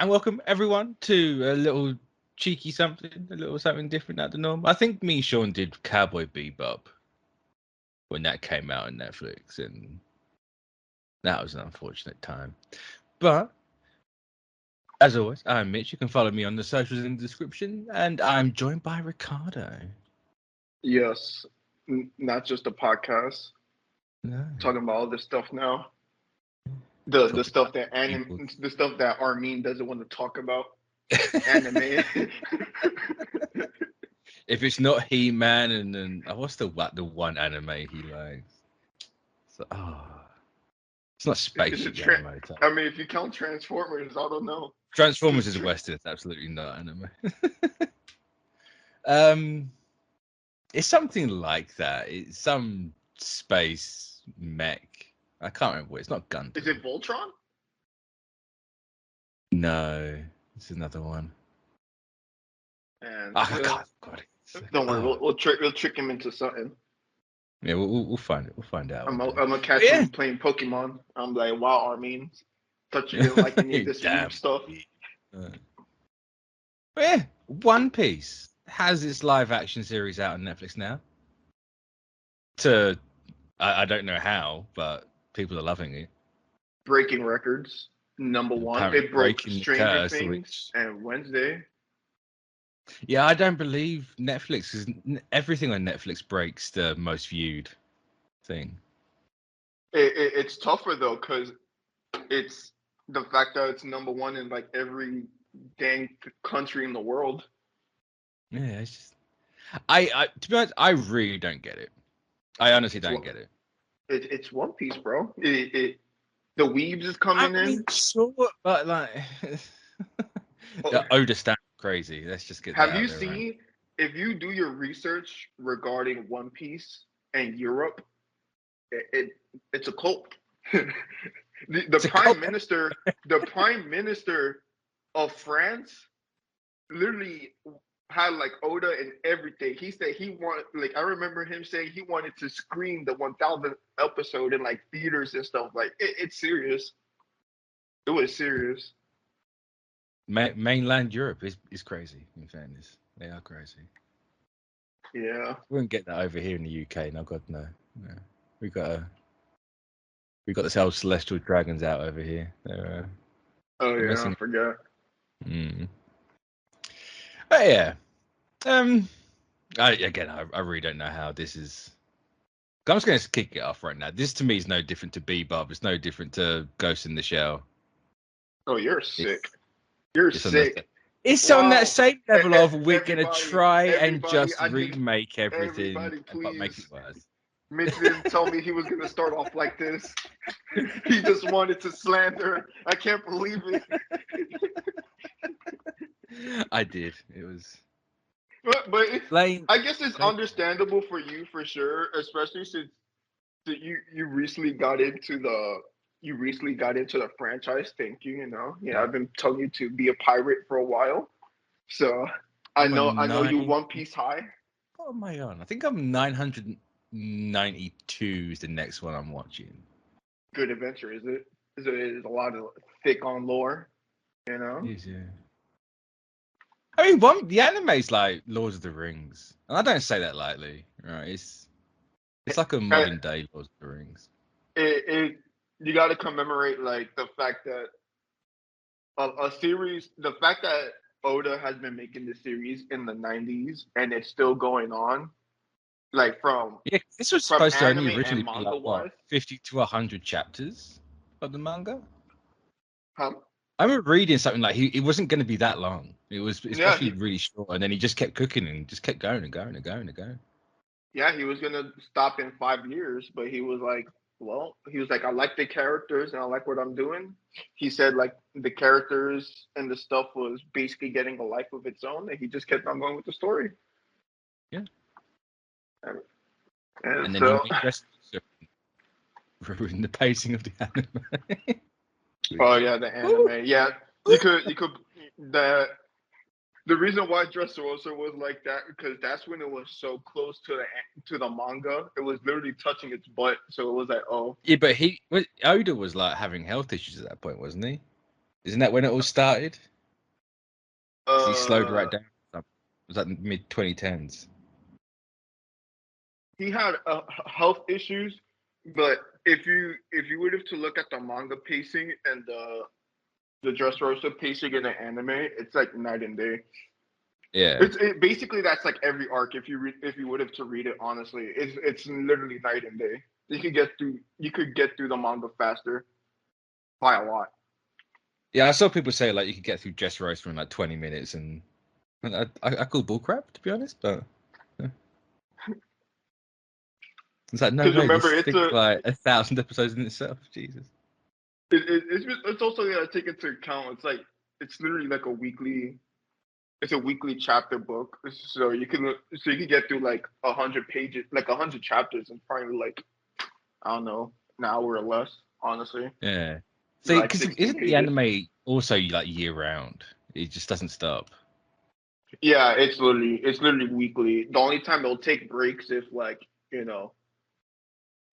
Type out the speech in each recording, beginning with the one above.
And welcome everyone to a little cheeky something, a little something different at the norm. I think me and Sean did Cowboy Bebop when that came out on Netflix, and that was an unfortunate time. But as always, I'm Mitch. You can follow me on the socials in the description, and I'm joined by Ricardo. Yes, not just a podcast. No. Talking about all this stuff now. Talk The stuff that people. the stuff that Armin doesn't want to talk about. Anime. If it's not He-Man, and then what's the one anime he likes? So, it's not spaceship anime. I mean, if you count Transformers, I don't know. Transformers is Western. It's absolutely not anime. It's something like that. It's some space mech. I can't remember. It's not Gundam. Is it Voltron? No, it's another one. And God. Don't worry, we'll trick him into something. Yeah, we'll find it. We'll find out. I'm gonna catch him playing Pokemon. I'm like, wow, Armin, thought you didn't like any of this weird stuff. Yeah, One Piece has its live action series out on Netflix now. I don't know how, but people are loving it. Breaking records, number one. It broke Stranger Things and Wednesday. Yeah, I don't believe Netflix, because everything on Netflix breaks the most viewed thing. It's tougher though, because it's the fact that it's number one in like every dang country in the world. Yeah, it's just to be honest, I really don't get it. I honestly don't get it. It's One Piece, bro. The weebs is coming in. Sure, but like the Oda stand crazy. Let's just get. Have you seen? Right? If you do your research regarding One Piece and Europe, it's a cult. the prime minister of France literally had like Oda and everything. He said he wanted, like, I remember him saying he wanted to screen the 1000th episode in like theaters and stuff. Like it's serious. It was serious. Mainland Europe is crazy. In fairness, they are crazy. Yeah, we won't get that over here in the UK. No, God, no. We got this old celestial dragons out over here. I forgot. But yeah, I really don't know how this is. I'm just going to kick it off right now. This to me is no different to Bebop. It's no different to Ghost in the Shell. Oh, you're sick. You're sick. It's on that same level of we're going to try and just remake everything but make it worse. Mitch didn't tell me he was going to start off like this. He just wanted to slander. I can't believe it. I did. It was. But I guess it's understandable for you for sure, especially since you recently got into the franchise. Thank you. I've been telling you to be a pirate for a while, so I know you One Piece high. What am I on? I think I'm 992 is the next one I'm watching. Good adventure, is it? Is a lot of thick on lore, Yes, yeah. I mean, the anime's like Lord of the Rings, and I don't say that lightly, right? It's like a modern day Lord of the Rings. You got to commemorate like the fact that a series, the fact that Oda has been making this series in the 90s and it's still going on, like from this was supposed to only originally be like what, 50 to 100 chapters of the manga. Huh? I remember reading something like it wasn't going to be that long. It's actually really short, and then he just kept cooking and just kept going and going and going and going. Yeah, he was gonna stop in 5 years, but he was like, I like the characters and I like what I'm doing. He said like the characters and the stuff was basically getting a life of its own, and he just kept on going with the story. Yeah. And then so ruined the pacing of the anime. Oh yeah, the anime. Yeah, you could. The reason why Dressrosa was like that because that's when it was so close to the manga. It was literally touching its butt, so it was like, oh. Yeah, but Oda was like having health issues at that point, wasn't he? Isn't that when it all started? 'Cause he slowed right Uh, down. It was like mid 2010s. he had health issues, but if you would have to look at the manga pacing and the Dressrosa pacing in the anime, it's like night and day. Yeah. Basically that's like every arc. If you would have to read it honestly, it's literally night and day. You could get through the manga faster by a lot. Yeah, I saw people say like you could get through Dressrosa in like 20 minutes, and I call bullcrap, to be honest, but yeah. It's like, no Because way, remember, this thing's like 1,000 episodes in itself. Jesus. it's also gotta take into account. It's literally like a weekly. It's a weekly chapter book, so you can get through like 100 pages, like 100 chapters, in probably like I don't know an hour or less. Honestly, Yeah. See, like because 16 isn't the pages. anime also like year round? It just doesn't stop. Yeah, it's literally weekly. The only time they'll take breaks if like you know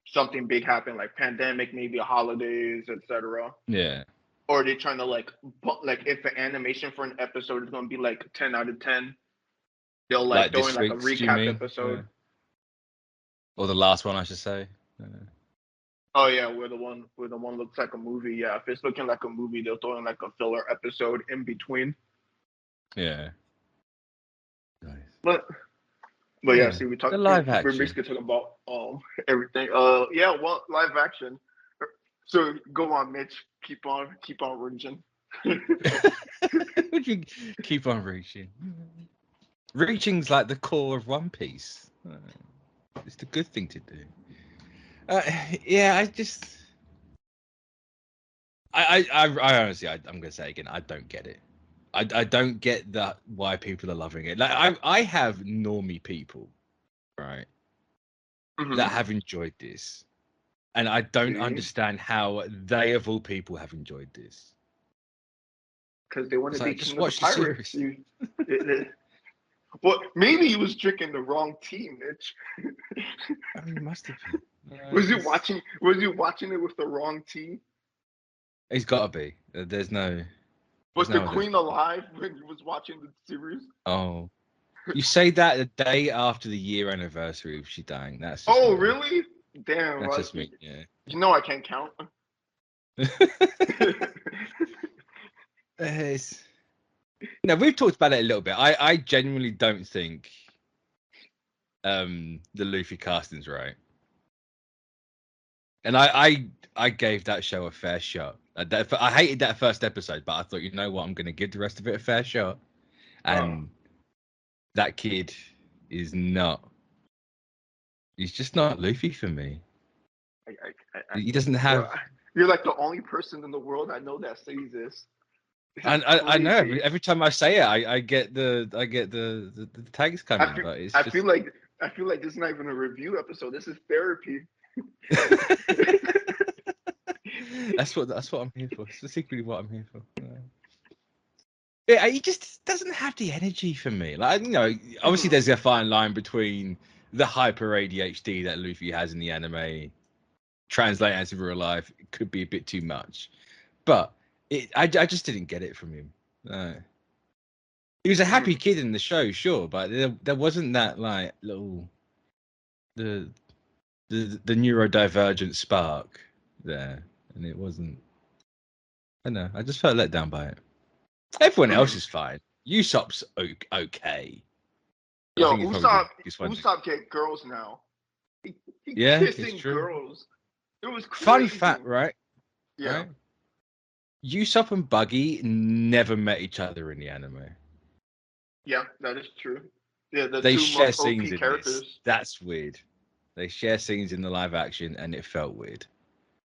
something big happened, like pandemic, maybe holidays, etc. Yeah. Or they're trying to like if the animation for an episode is gonna be like 10 out of 10, they'll like Like throw in this like a week's, do you recap mean? episode. Or the last one, I should say. Oh yeah, where the one looks like a movie. Yeah, if it's looking like a movie, they'll throw in like a filler episode in between. Yeah. Nice. But but yeah, Yeah. see, The live we're action. basically talking about everything. Yeah, well, live action. So go on, Mitch. Keep on reaching. Would you keep on reaching? Reaching's like the core of One Piece. It's the good thing to do. Uh, yeah, I honestly, I'm gonna say again, I don't get it. I don't get that why people are loving it. Like I have normie people, right, that Hmm. have enjoyed this, and I don't See, understand how they of all people have enjoyed this. because they want It's to like be just king of the watch the pirates. series. Well, maybe he was drinking the wrong tea, Mitch. I mean, it must have been. Was he watching? Was he watching it with the wrong tea? He's got to be. There's Was the no other. queen alive when he was watching the series? Oh, you say that the day after the year anniversary of she dying. That's just Oh, me. really? Damn. That's Well, just me. Yeah. I can't count. It's, we've talked about it a little bit. I genuinely don't think the Luffy casting's right. And I gave that show a fair shot. I hated that first episode, but I thought, you know what, I'm going to give the rest of it a fair shot. Oh, And that kid is not. He's just not Luffy for me. He doesn't have. bro, you're like the only person in the world I know that says this. This is I know crazy. every time I say it, I get the tags I coming, feel, but it's I just. feel like, I feel like this is not even a review episode. This is therapy. That's what I'm here for. It's secretly what I'm here for. Yeah, he just doesn't have the energy for me. Like, obviously Mhm. there's a fine line between the hyper ADHD that Luffy has in the anime, translated into real life, it could be a bit too much. But I just didn't get it from him. He was a happy Mhm. kid in the show, sure, but there wasn't that like little the the neurodivergent spark there, and it wasn't. I don't know. I just felt let down by it. Everyone else Mhm. is fine. Usopp's okay. I Yo, think he's probably the biggest one. Usopp get girls now. He Yeah, it's kissing true. girls. It was Fun crazy. fact, right? Yeah. Right? Usopp and Buggy never met each other in the anime. Yeah, that is true. Yeah, the They two share most scenes OP in this. characters. That's weird. They share scenes in the live action, and it felt weird.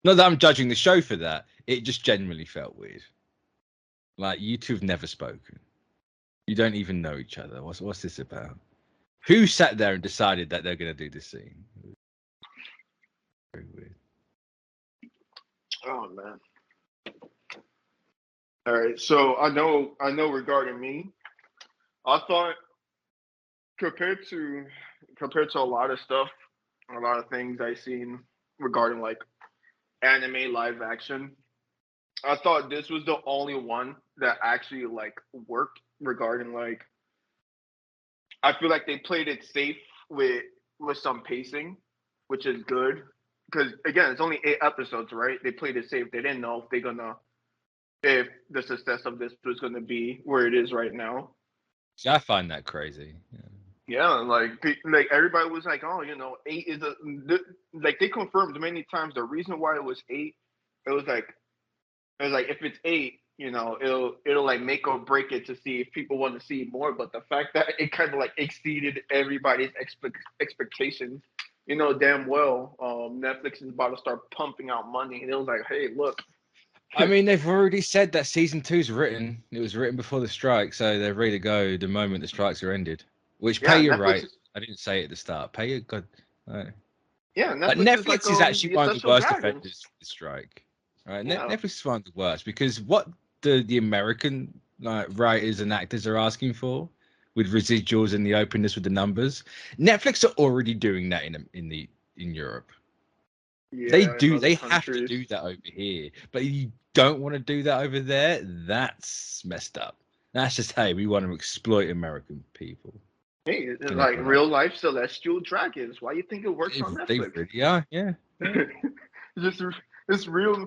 Not that I'm judging the show for that. It just genuinely felt weird. Like, you two have never spoken. You don't even know each other. What's this about? Who sat there and decided that they're going to do this scene? Very weird. Oh man. All right. So I know regarding me, I thought compared to compared to a lot of stuff, a lot of things I seen regarding like anime live action, I thought this was the only one that actually like worked regarding like I feel like they played it safe with some pacing, which is good. Because again, it's only 8 episodes, right? They played it safe. They didn't know if they're gonna if the success of this was gonna be where it is right now. See, I find that crazy. Yeah. Yeah, like everybody was like, oh, 8 is like they confirmed many times the reason why it was 8. It was like if it's 8, it'll like make or break it to see if people want to see more. But the fact that it kind of like exceeded everybody's expectations, damn well, Netflix is about to start pumping out money, and it was like, hey, look. I mean, they've already said that season 2's written. It was written before the strike, so they're ready to go the moment the strikes are ended. Which, pay Yeah, you Netflix. right. I didn't say it at the start. Pay you good. Right. Yeah, Like Netflix is like Netflix is actually the one of the essential worst dragons. offenders for the strike. Right? Yeah, Netflix is one of the worst because what the American writers and actors are asking for with residuals and the openness with the numbers, Netflix are already doing that in Europe. They yeah, in do. other They have to countries. do that over here, but you don't want to do that over there. That's messed up. That's just hey, we want to exploit American people. Hey, it's And they like don't like real life celestial dragons. Why you think it works on it. They Netflix? really are. Yeah. Yeah. Just it's real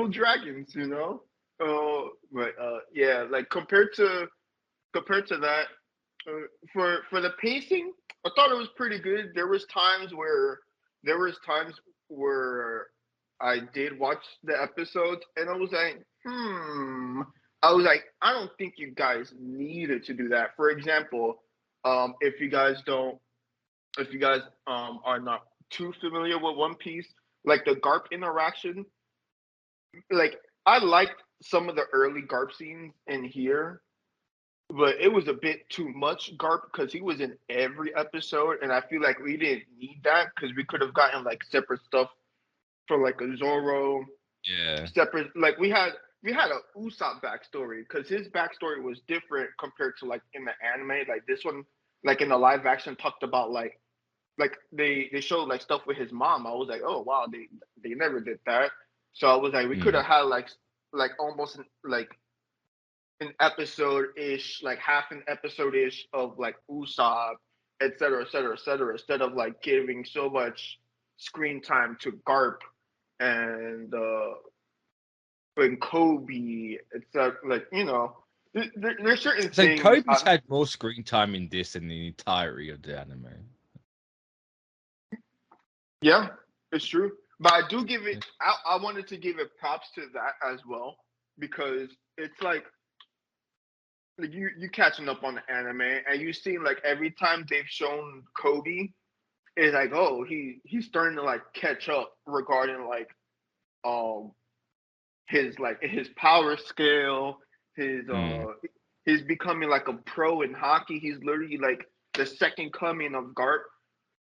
dragons, but yeah, like compared to that, for the pacing, I thought it was pretty good. There was times where I did watch the episodes, and I was like, I was like, I don't think you guys needed to do that. For example, if you guys don't, if you guys are not too familiar with One Piece, like the Garp interaction, like I liked some of the early Garp scenes in here, but it was a bit too much Garp because he was in every episode, and I feel like we didn't need that because we could have gotten like separate stuff for like a Zoro, Yeah. separate like we had a Usopp backstory because his backstory was different compared to like in the anime. Like this one, like in the live action, talked about like they showed like stuff with his mom. I was like, oh wow, they never did that. So I was like, we could Mm. have had like almost like an episode ish, like half an episode ish of like Usopp, et cetera, et cetera, et cetera, instead of like giving so much screen time to Garp and Kobe, etc. Like there's certain So things. Kobe's had more screen time in this than the entirety of the anime. Yeah, it's true. But I do give it. I wanted to give it props to that as well because it's like you catching up on the anime and you see like every time they've shown Kobe, it's like oh he's starting to like catch up regarding um his power scale, his Mm. he's becoming like a pro in hockey. He's literally like the second coming of Garp.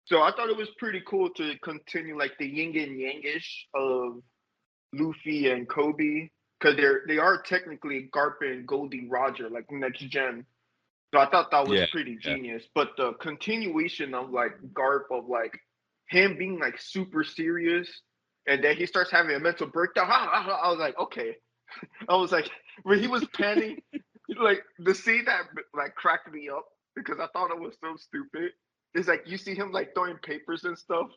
So I thought it was pretty cool to continue like the yin and yangish of Luffy and Kobe because they are technically Garp and Goldie Roger like next gen. So I thought that was Yeah. pretty Yeah. genius. But the continuation of like Garp of like him being like super serious and then he starts having a mental breakdown. I was like, okay. I was like, when he was panning, like the scene that like cracked me up because I thought it was so stupid. Is like you see him like throwing papers and stuff,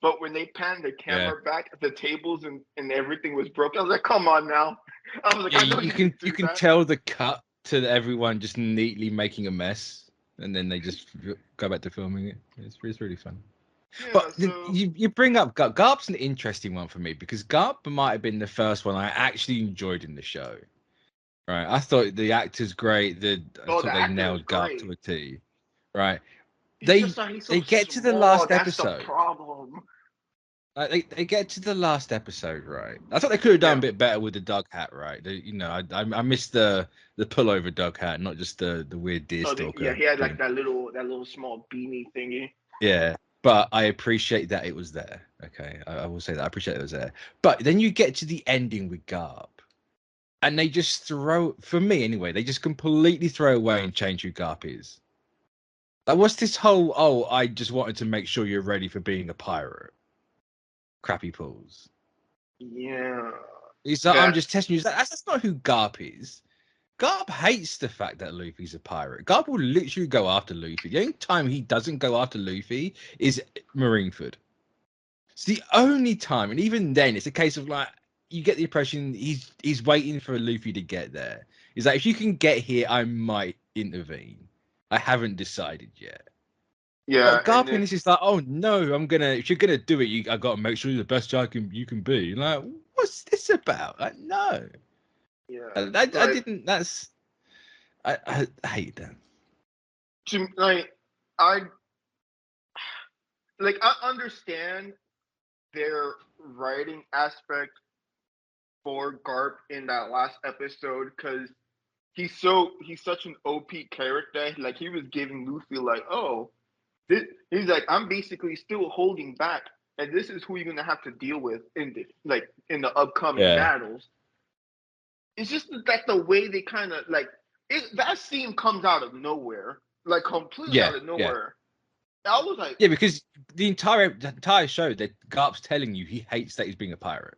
but when they pan the Yeah. camera back, the tables and everything was broken. I was like, come on now. I was like, Yeah. I know You you can didn't you do can that. tell the cut to everyone just neatly making a mess, and then they just go back to filming it. It's really fun. Yeah, But so you bring up Garp. Garp's an interesting one for me because Garp might have been the first one I actually enjoyed in the show. Right, I thought the actor's great. I oh, thought the they actor is nailed Garp to great. a T. Right, It's just that he's so they get to the small. last That's the episode. problem. They get to the last episode, right? I thought they could have done Yeah. a bit better with the dog hat, right? I missed the pullover dog hat, not just the weird deer Oh, yeah. stalker He had like thing. that little small beanie thingy. Yeah, but I appreciate that it was there. Okay, I will say that I appreciate it was there. But then you get to the ending with Garp, and they just throw, for me anyway, they just completely throw away and change who Garp is. Like, what's this whole? Oh, I just wanted to make sure you're ready for being a pirate. Crappy pools. Yeah. He's like, I'm just testing you. That's not who Garp is. Garp hates the fact that Luffy's a pirate. Garp will literally go after Luffy. The only time he doesn't go after Luffy is Marineford. It's the only time, and even then, it's a case of like you get the impression he's waiting for Luffy to get there. He's like, if you can get here, I might intervene. I haven't decided yet. Yeah, But Garp in this is like, oh no, if you're gonna do it, I gotta make sure you're the best guy you can be. Like, what's this about? Like, no. Yeah, I didn't. I hate them. I understand their writing aspect for Garp in that last episode because he's such an OP character. Like he was giving Luffy like, oh, he's like, I'm basically still holding back, and this is who you're gonna have to deal with in the upcoming battles. It's just that the way they kind of that scene comes out of nowhere, like completely out of nowhere. I was like, because the entire show that Garp's telling you he hates that he's being a pirate,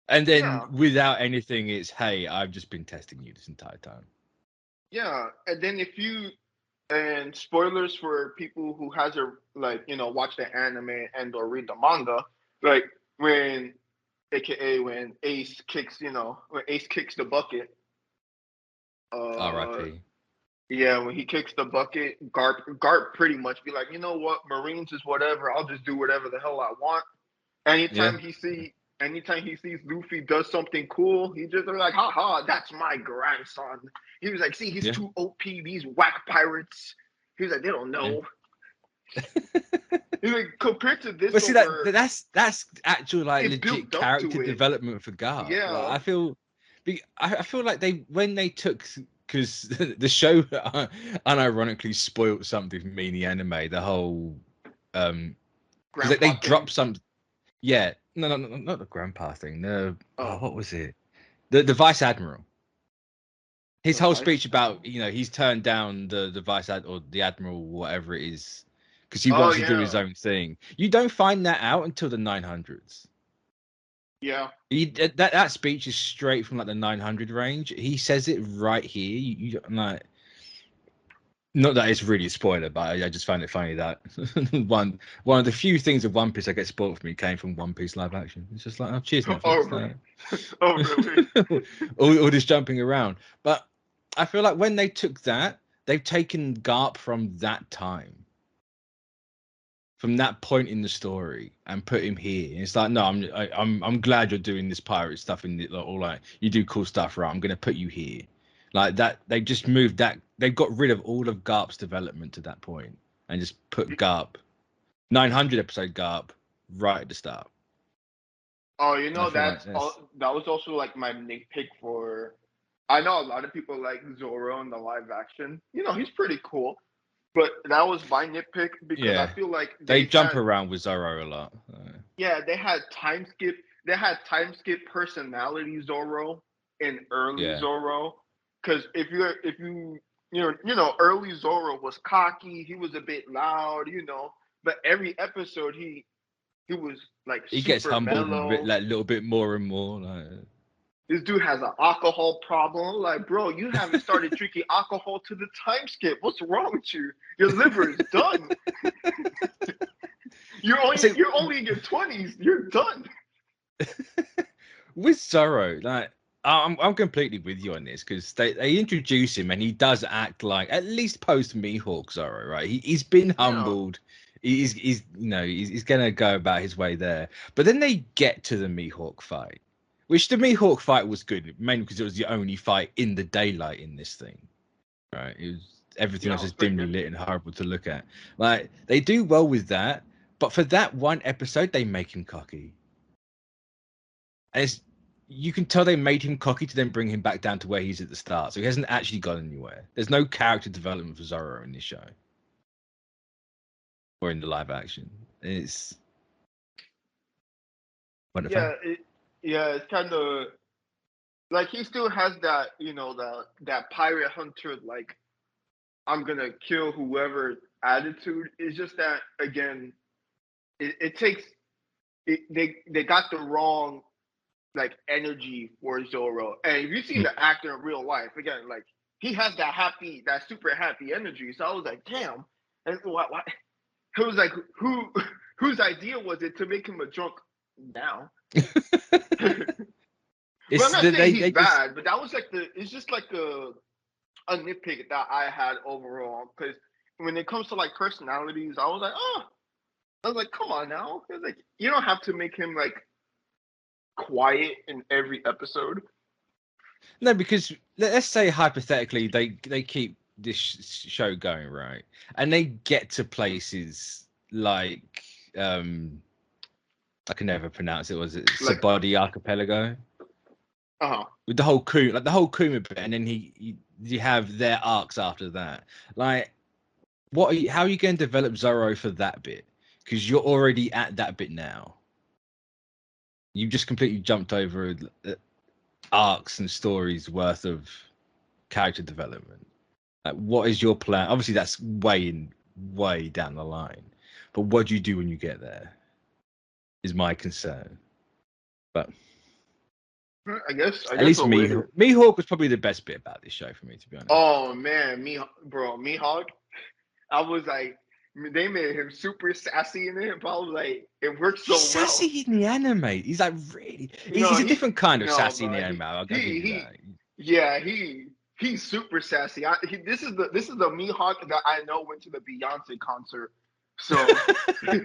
and then without anything, it's hey, I've just been testing you this entire time. Yeah, and then and spoilers for people who hasn't watched the anime and or read the manga, like when Ace kicks the bucket. R.I.P. Yeah, when he kicks the bucket, Garp pretty much be like, you know what, Marines is whatever. I'll just do whatever the hell I want. Anytime he sees Luffy does something cool, he just like, haha, that's my grandson. He was like, see, he's too OP. These whack pirates. He was like, they don't know. He's like, compared to this, but see that's actual like legit character development for Garp. Yeah, like, I feel like when they took. Because the show unironically spoiled something for me in the anime. The whole, because they dropped some. Yeah, no, not the grandpa thing. What was it? The vice admiral. His whole speech about he's turned down the vice or the admiral, whatever it is, because he wants to do his own thing. You don't find that out until the 900s. Yeah, that speech is straight from like the 900 range. He says it right here. You like, not that it's really a spoiler, but I just find it funny that one of the few things of One Piece I get spoiled for me came from One Piece live action. It's just like, oh, cheers, Netflix. Really? all this jumping around, but I feel like when they took that, they've taken Garp from that time. From that point in the story and put him here. And it's like, no, I'm glad you're doing this pirate stuff in the, or like you do cool stuff, right? I'm gonna put you here. Like that, they just moved that. They got rid of all of Garp's development to that point and just put Garp, 900 episode Garp, right at the start. Oh, that was also like my nitpick for. I know a lot of people like Zoro in the live action. He's pretty cool. But that was my nitpick because I feel like they jump around with Zoro a lot. Yeah, they had time skip. They had time skip personality Zoro in early Zoro. Because if you early Zoro was cocky. He was a bit loud. But every episode he was like he super gets humbled mellow. a little bit more and more. Like, this dude has an alcohol problem. Like, bro, you haven't started drinking alcohol to the time skip. What's wrong with you? Your liver is done. You're only in your 20s. You're done. With Zoro, like I'm completely with you on this because they introduce him and he does act like at least post Mihawk Zoro, right? He's been humbled. He's gonna go about his way there. But then they get to the Mihawk fight. Which the Mihawk fight was good, mainly because it was the only fight in the daylight in this thing, right? It was everything else is dimly lit and horrible to look at. Like they do well with that, but for that one episode, they make him cocky, and you can tell they made him cocky to then bring him back down to where he's at the start. So he hasn't actually gone anywhere. There's no character development for Zoro in this show or in the live action. It's it's kind of like he still has that, that pirate hunter, like, I'm going to kill whoever attitude. It's just that, again, they got the wrong like energy for Zorro. And if you see the actor in real life, again, like he has that super happy energy. So I was like, damn. And why? It was like, whose idea was it to make him a drunk now? Well, I'm not saying he's bad, but that was like it's just like a nitpick that I had overall. Because when it comes to like personalities, I was like, come on now. It's like, you don't have to make him like quiet in every episode. No, because let's say hypothetically they keep this show going, right, and they get to places like I can never pronounce it. Was it Like, Sabodi Archipelago? With the whole Kuma bit, and then you have their arcs after that. Like, how are you going to develop Zorro for that bit? Because you're already at that bit now. You just completely jumped over arcs and stories worth of character development. Like, what is your plan? Obviously, that's way down the line. But what do you do when you get there? Is my concern. But I guess at least Mihawk was probably the best bit about this show for me, to be honest. Oh man, Mihawk. I was like, they made him super sassy in it, but I was like, it works so well. Sassy in the anime. He's like really. He's a different kind of sassy in the anime. I'll give you that. Yeah, he's super sassy. This is the Mihawk that I know went to the Beyonce concert. So yeah.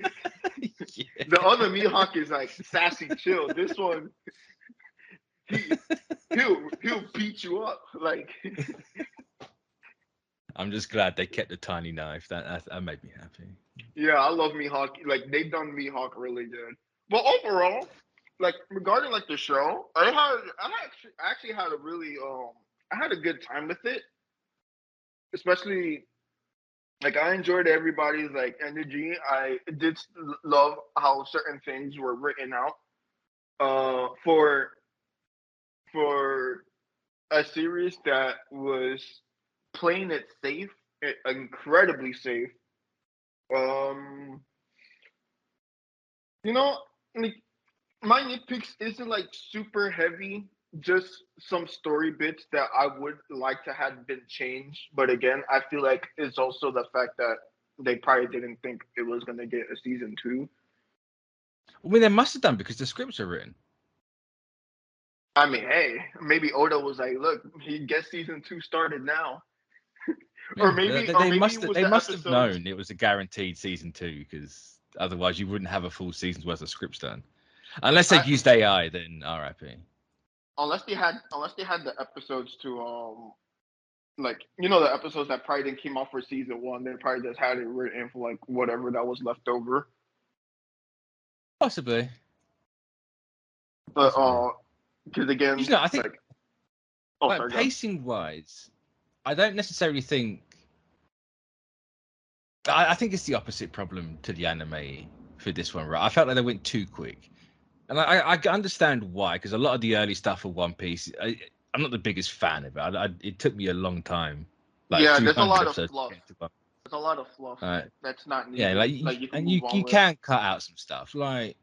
The other Mihawk is like sassy, chill. This one, he'll beat you up. Like, I'm just glad they kept the tiny knife. That made me happy. Yeah, I love Mihawk. Like, they've done Mihawk really good. But overall, like regarding like the show, I actually had a really I had a good time with it. Especially, like, I enjoyed everybody's like energy. I did love how certain things were written out. For a series that was playing it safe, incredibly safe. You know, like, my nitpicks isn't like super heavy, just some story bits that I would like to have been changed. But again, I feel like it's also the fact that they probably didn't think it was gonna get a season 2. I mean, they must have done because the scripts are written. I mean, hey, maybe Oda was like, "Look, he gets season 2 started now." Or maybe they must have known it was a guaranteed season 2, because otherwise you wouldn't have a full season's worth of scripts done. Unless they used AI, then RIP. Unless they had the episodes to like, you know, the episodes that probably didn't came out for season 1, they probably just had it written for like whatever that was left over. Possibly. But because again, you know, I think like, pacing wise, I don't necessarily think. I think it's the opposite problem to the anime for this one, right? I felt like they went too quick. And I understand why, because a lot of the early stuff of One Piece, I'm not the biggest fan of it. It took me a long time. Like, yeah, there's a lot of fluff. There's a lot of fluff Right. That's not needed. Yeah, you can cut out some stuff. Like,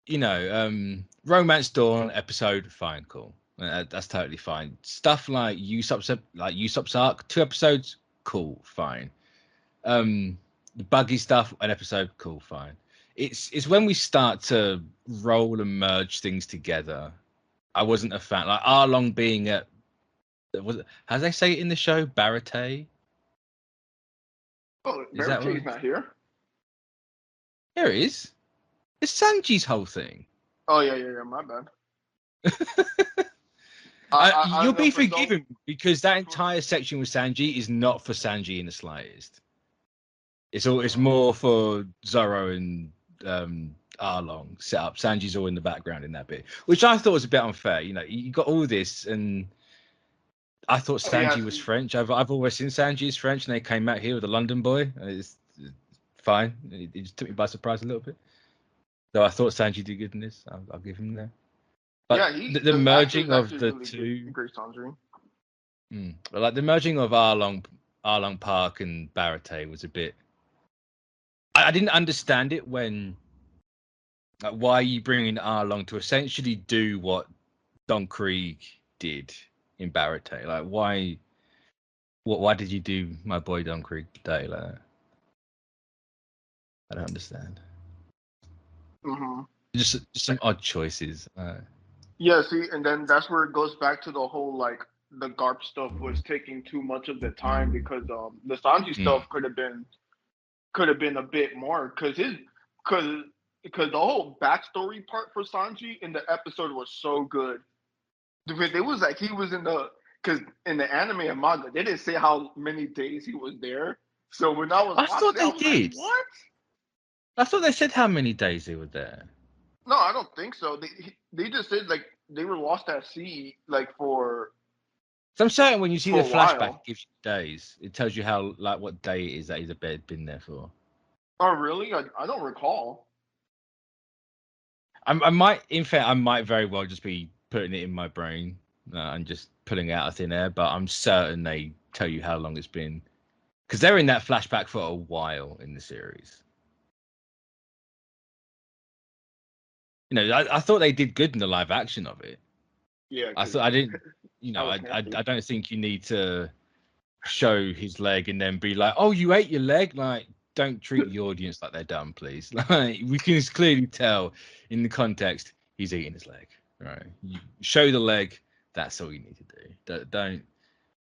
you know, Romance Dawn episode, fine, cool. That's totally fine. Stuff like Usopp's arc, 2 episodes, cool, fine. The buggy stuff, an episode, cool, fine. It's when we start to roll and merge things together. I wasn't a fan. Like Arlong being at, how do they say it in the show? Barate? Oh, Barate's not here. Here it is. It's Sanji's whole thing. Oh yeah. My bad. You'll be forgiven because that entire section with Sanji is not for Sanji in the slightest. It's more for Zoro and Arlong set up. Sanji's all in the background in that bit, which I thought was a bit unfair. You know, you got all this, and I thought Sanji was French. I've always seen Sanji as French, and they came out here with a London boy. It's fine. It just took me by surprise a little bit. Though I thought Sanji did good in this. I'll give him that. But yeah, the merging of the really two. Great Sanji. But like the merging of Arlong Park and Barate was a bit. I didn't understand it when Like, why are you bringing R along to essentially do what Don Krieg did in Barate? Like, why? Why did you do my boy Don Krieg today? Like, I don't understand. Mm-hmm. Just some odd choices. Yeah, see, and then that's where it goes back to the whole like the Garp stuff was taking too much of the time because the Sanji stuff could have been a bit more because because the whole backstory part for Sanji in the episode was so good because it was like he was in the because in the anime and manga they didn't say how many days he was there. So when I was I watching thought it, I they was like, did. what? I thought they said how many days they were there. No, I don't think so. They just said like they were lost at sea like So I'm certain when you see for the a flashback, it while. gives you days. It tells you how, like, what day it is that he's been there for. Oh, really? I don't recall. I might, in fact, I might very well just be putting it in my brain and just pulling it out of thin air. But I'm certain they tell you how long it's been because they're in that flashback for a while in the series. You know, I thought they did good in the live action of it. Yeah, I because thought I didn't. You I know, was I happy. don't think you need to show his leg and then be like, "Oh, you ate your leg." Like, don't treat the audience like they're dumb, please. Like, we can clearly tell in the context he's eating his leg. Right? You show the leg. That's all you need to do. Don't.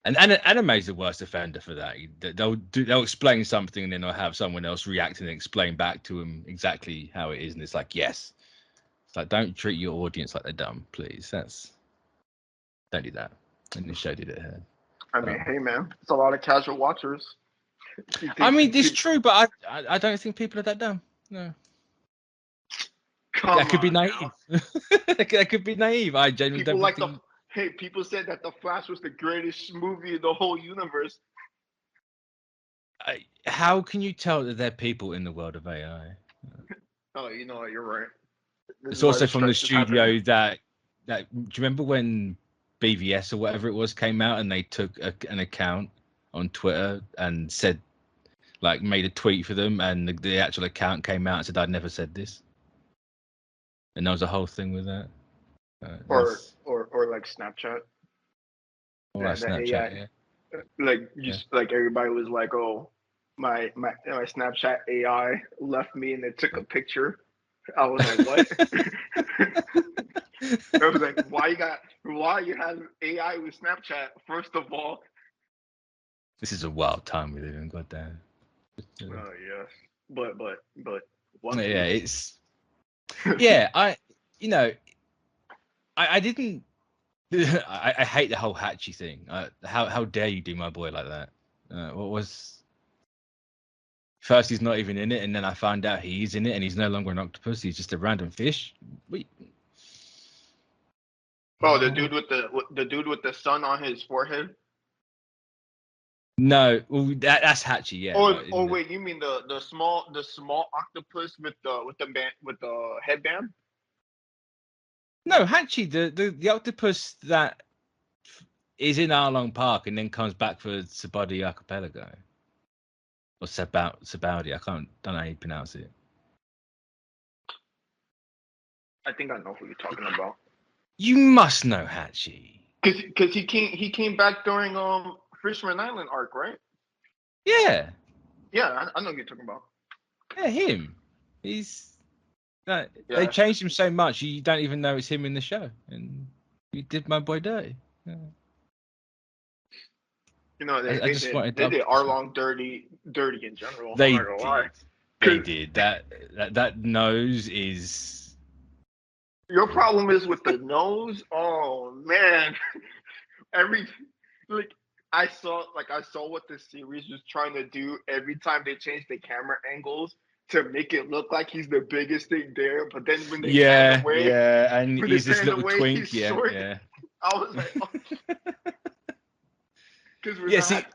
And anime's the worst offender for that. They'll explain something and then they'll have someone else react and explain back to them exactly how it is, and it's like, yes. It's like, don't treat your audience like they're dumb, please. Don't do that. And the show did it here. I mean, hey man, it's a lot of casual watchers. I mean, it's true, but I don't think people are that dumb. No, that Come could be on now. naive. That could be naive. I genuinely People don't like the think. hey, people said that the Flash was the greatest movie in the whole universe. How can you tell that they're people in the world of AI? Oh, you know what? You're right. This is It's why also the from the strikes is happening. studio that. Do you remember when BVS or whatever it was came out and they took an account on Twitter and said, like, made a tweet for them, and the actual account came out and said, "I'd never said this," and there was a whole thing with that. Or That's or like Snapchat. all right. The Snapchat, AI, yeah, like yeah. just like everybody was like, oh, my Snapchat AI left me and it took a picture. I was like, what? I was like, why you have AI with Snapchat? First of all, This is a wild time we live in. Goddamn. oh yes, but One Yeah, Piece. it's yeah. You know, I didn't. I hate the whole Hatchy thing. How dare you do my boy like that? What was first he's not even in it, and then I found out he's in it, and he's no longer an octopus. He's just a random fish. Wait, Oh, the dude with the sun on his forehead. no, well, that's Hatchy, yeah, Oh, but oh in the, wait, you mean the small octopus with the band with the headband? no Hatchy, the octopus that is in Arlong Park and then comes back for Sabadi Archipelago or Sabaudi. I don't know how you pronounce it. I think I know who you're talking about. You must know Hatchy. Cause he came back during Fisherman Island arc, right? Yeah, Yeah, I know who you're talking about. yeah, him. He's they Yeah, changed him so much you don't even know it's him in the show, and he did my boy dirty. Yeah. you know I just wanted they to. did Arlong dirty in general. I'm They not gonna lie. did. They Cause did. That nose is. your problem is with the nose. Oh man, every like I saw what the series was trying to do every time they changed the camera angles to make it look like he's the biggest thing there, but then Yeah, yeah, and when they he's this pan little away, he's twink. Yeah, short. yeah, I was like, oh, because yeah. See,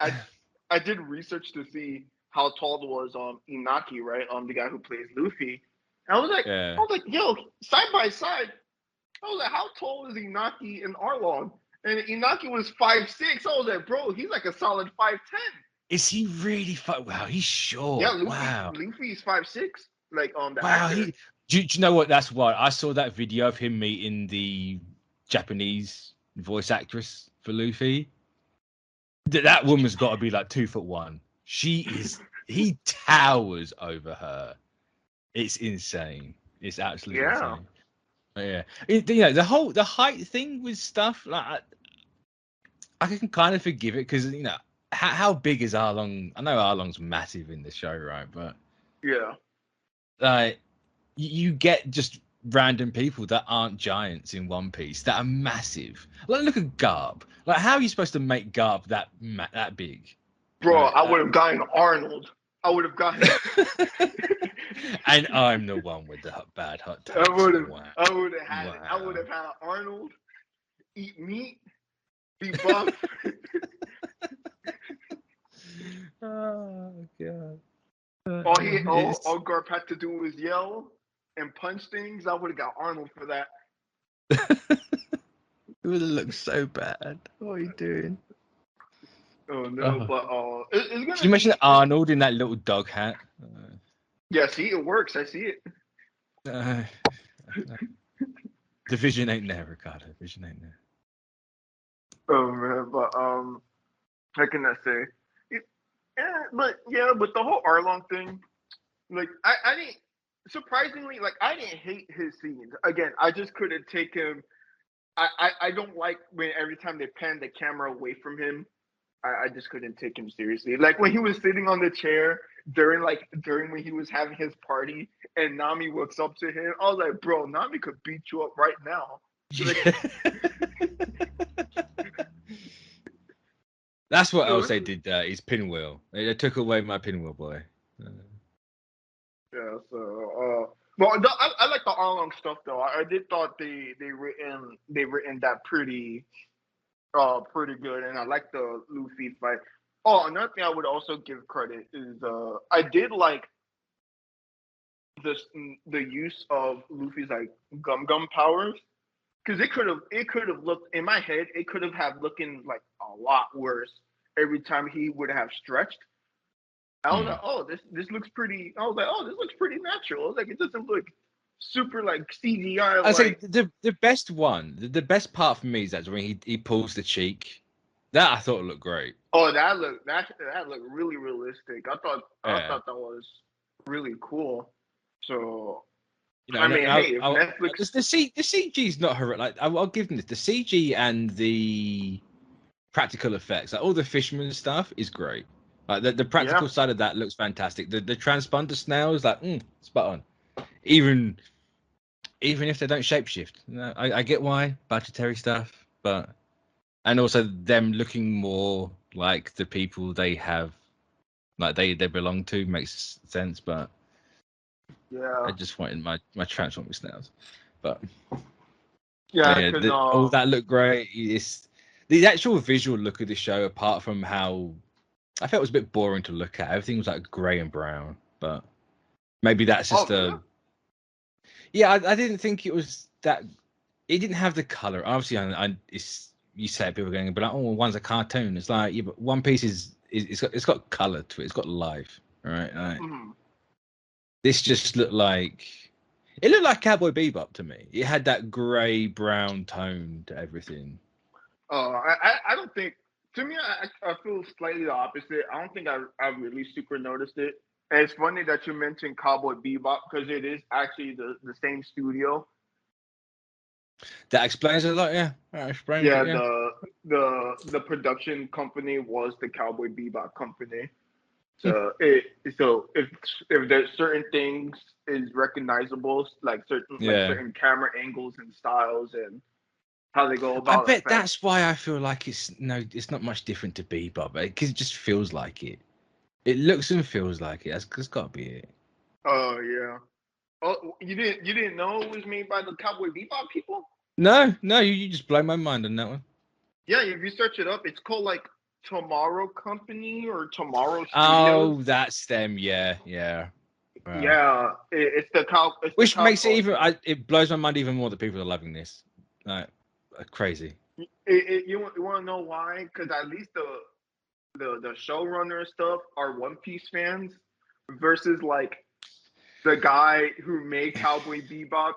I did research to see how tall was Inaki, right? The guy who plays Luffy. And yeah. yo, side by side. I was like, how tall is Inaki and Arlong? And Inaki was 5'6". I was like, bro, he's like a solid 5'10". Is he really? Wow, he's Yeah, short. Wow, Luffy's 5'6". Like the wow. actor. Do you know what? That's why I saw that video of him meeting the Japanese voice actress for Luffy. That woman's got to be like 2'1". He towers over her. It's insane. It's absolutely insane. Yeah, the height thing with stuff like I can kind of forgive it because how big is Arlong? I know Arlong's massive in the show, right? But yeah, like you get just random people that aren't giants in One Piece that are massive. Like look at Garp. Like how are you supposed to make Garp that big? bro. Right? I would have gotten Arnold. I would have gotten. And I'm the one with the bad hot takes. I would have. Wow. I would have had. Wow. I would have had Arnold eat meat, be buff. Oh god. All Garp had to do was yell and punch things. I would have got Arnold for that. It would have looked so bad. What are you doing? Oh no, but it's gonna. Did you mention Arnold in that little dog hat? Yeah, see, it works. I see it. The vision ain't there, Ricardo. Vision ain't there. Oh man, but how can I say? But the whole Arlong thing, like I didn't surprisingly I didn't hate his scenes. Again, I just couldn't take him. I don't like when every time they pan the camera away from him. I just couldn't take him seriously. Like when he was sitting on the chair during when he was having his party and Nami walks up to him, I was like, bro, Nami could beat you up right now. Like, that's what else they did. His pinwheel. They took away my pinwheel boy. Yeah. So, well, I like the Arlong stuff though. I did thought they written that pretty good, and I like the Luffy fight. Oh, another thing I would also give credit is I did like the use of Luffy's like gum powers, because it could have looked in my head, it could have looking like a lot worse every time he would have stretched. I was like, oh, this looks pretty. I was like, oh, this looks pretty natural. I was like, it doesn't look super like CGI. I say the best one, the best part for me is that when he pulls the cheek. That I thought looked great. Oh, that looked really realistic. I thought that was really cool. So I mean, if Netflix, the CG's not horrific. Like I'll give them this. The CG and the practical effects, like all the fisherman stuff, is great. Like the practical side of that looks fantastic. The transponder snails, like spot on. Even if they don't shapeshift, I get why budgetary stuff, but. And also them looking more like the people they have, like they belong to, makes sense. But I just wanted my Transformers snails. But all that looked great. It's the actual visual look of the show. Apart from how I felt it was a bit boring to look at. Everything was like grey and brown. But maybe that's just I didn't think it was that. It didn't have the color. Obviously, it's. You say people are going, but like, oh, one's a cartoon. It's like, yeah, but One Piece it's got color to it. It's got life, right? This just looked like Cowboy Bebop to me. It had that grey brown tone to everything. I don't think. To me, I feel slightly the opposite. I don't think I really super noticed it. And it's funny that you mentioned Cowboy Bebop because it is actually the same studio. That explains a lot, yeah. The production company was the Cowboy Bebop company. So if there's certain things is recognizable, like certain camera angles and styles and how they go about. I bet that's why I feel like it's not much different to Bebop, because it just feels like it. It looks and feels like it. That's got to be it. Oh yeah. Oh, you didn't know it was made by the Cowboy Bebop people? No, you just blow my mind on that one. Yeah, if you search it up, it's called like Tomorrow Company or Tomorrow Studios. Oh, that's them. Yeah. Wow. Yeah, it's the cow. Which makes it even. It blows my mind even more that people are loving this. Like crazy. You want to know why? Because at least the showrunner stuff are One Piece fans versus like the guy who made Cowboy Bebop,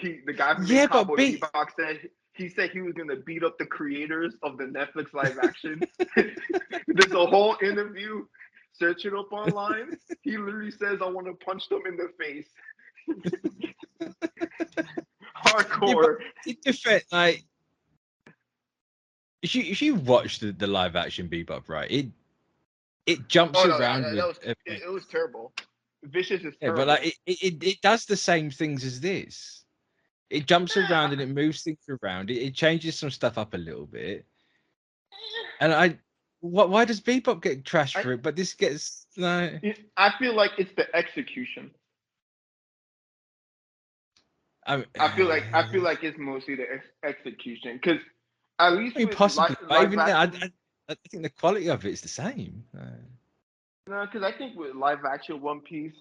the guy who Yeah, made but Cowboy Bebop said he was gonna beat up the creators of the Netflix live action. There's a whole interview. Search it up online. He literally says, "I want to punch them in the face." Hardcore. Yeah, in defense, like if you watch the live action Bebop, right, it jumps Oh no, around with it was terrible. Vicious is yeah, terrible. but like it does the same things as this. It jumps around and it moves things around. It changes some stuff up a little bit. And why does Bebop get trashed for it? But this gets no. I feel like it's the execution. I feel like it's mostly the execution because at least with possibly. live action, I think the quality of it is the same. no, because I think with live action One Piece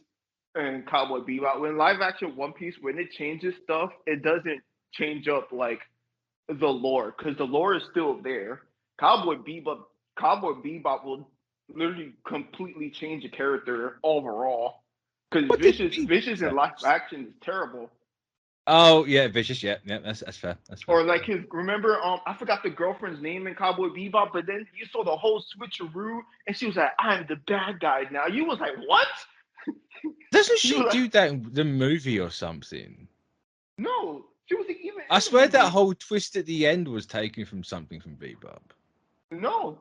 and Cowboy Bebop, when live action One Piece, when it changes stuff, it doesn't change up like the lore because the lore is still there. Cowboy Bebop will literally completely change a character overall because Vicious in live action is terrible. Oh yeah, Vicious. Yeah, that's fair. That's fair. Or like remember, I forgot the girlfriend's name in Cowboy Bebop, but then you saw the whole switcheroo, and she was like, "I'm the bad guy now." You was like, "What?" Doesn't she do that in the movie or something? No, she was even. I swear that whole twist at the end was taken from something from Bebop. No,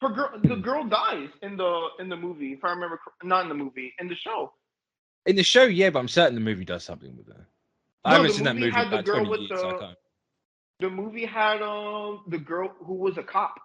the girl dies in the movie. If I remember, not in the movie, in the show. In the show, yeah, but I'm certain the movie does something with her. I haven't seen that movie in about 20 years. I can't. The movie had the girl who was a cop.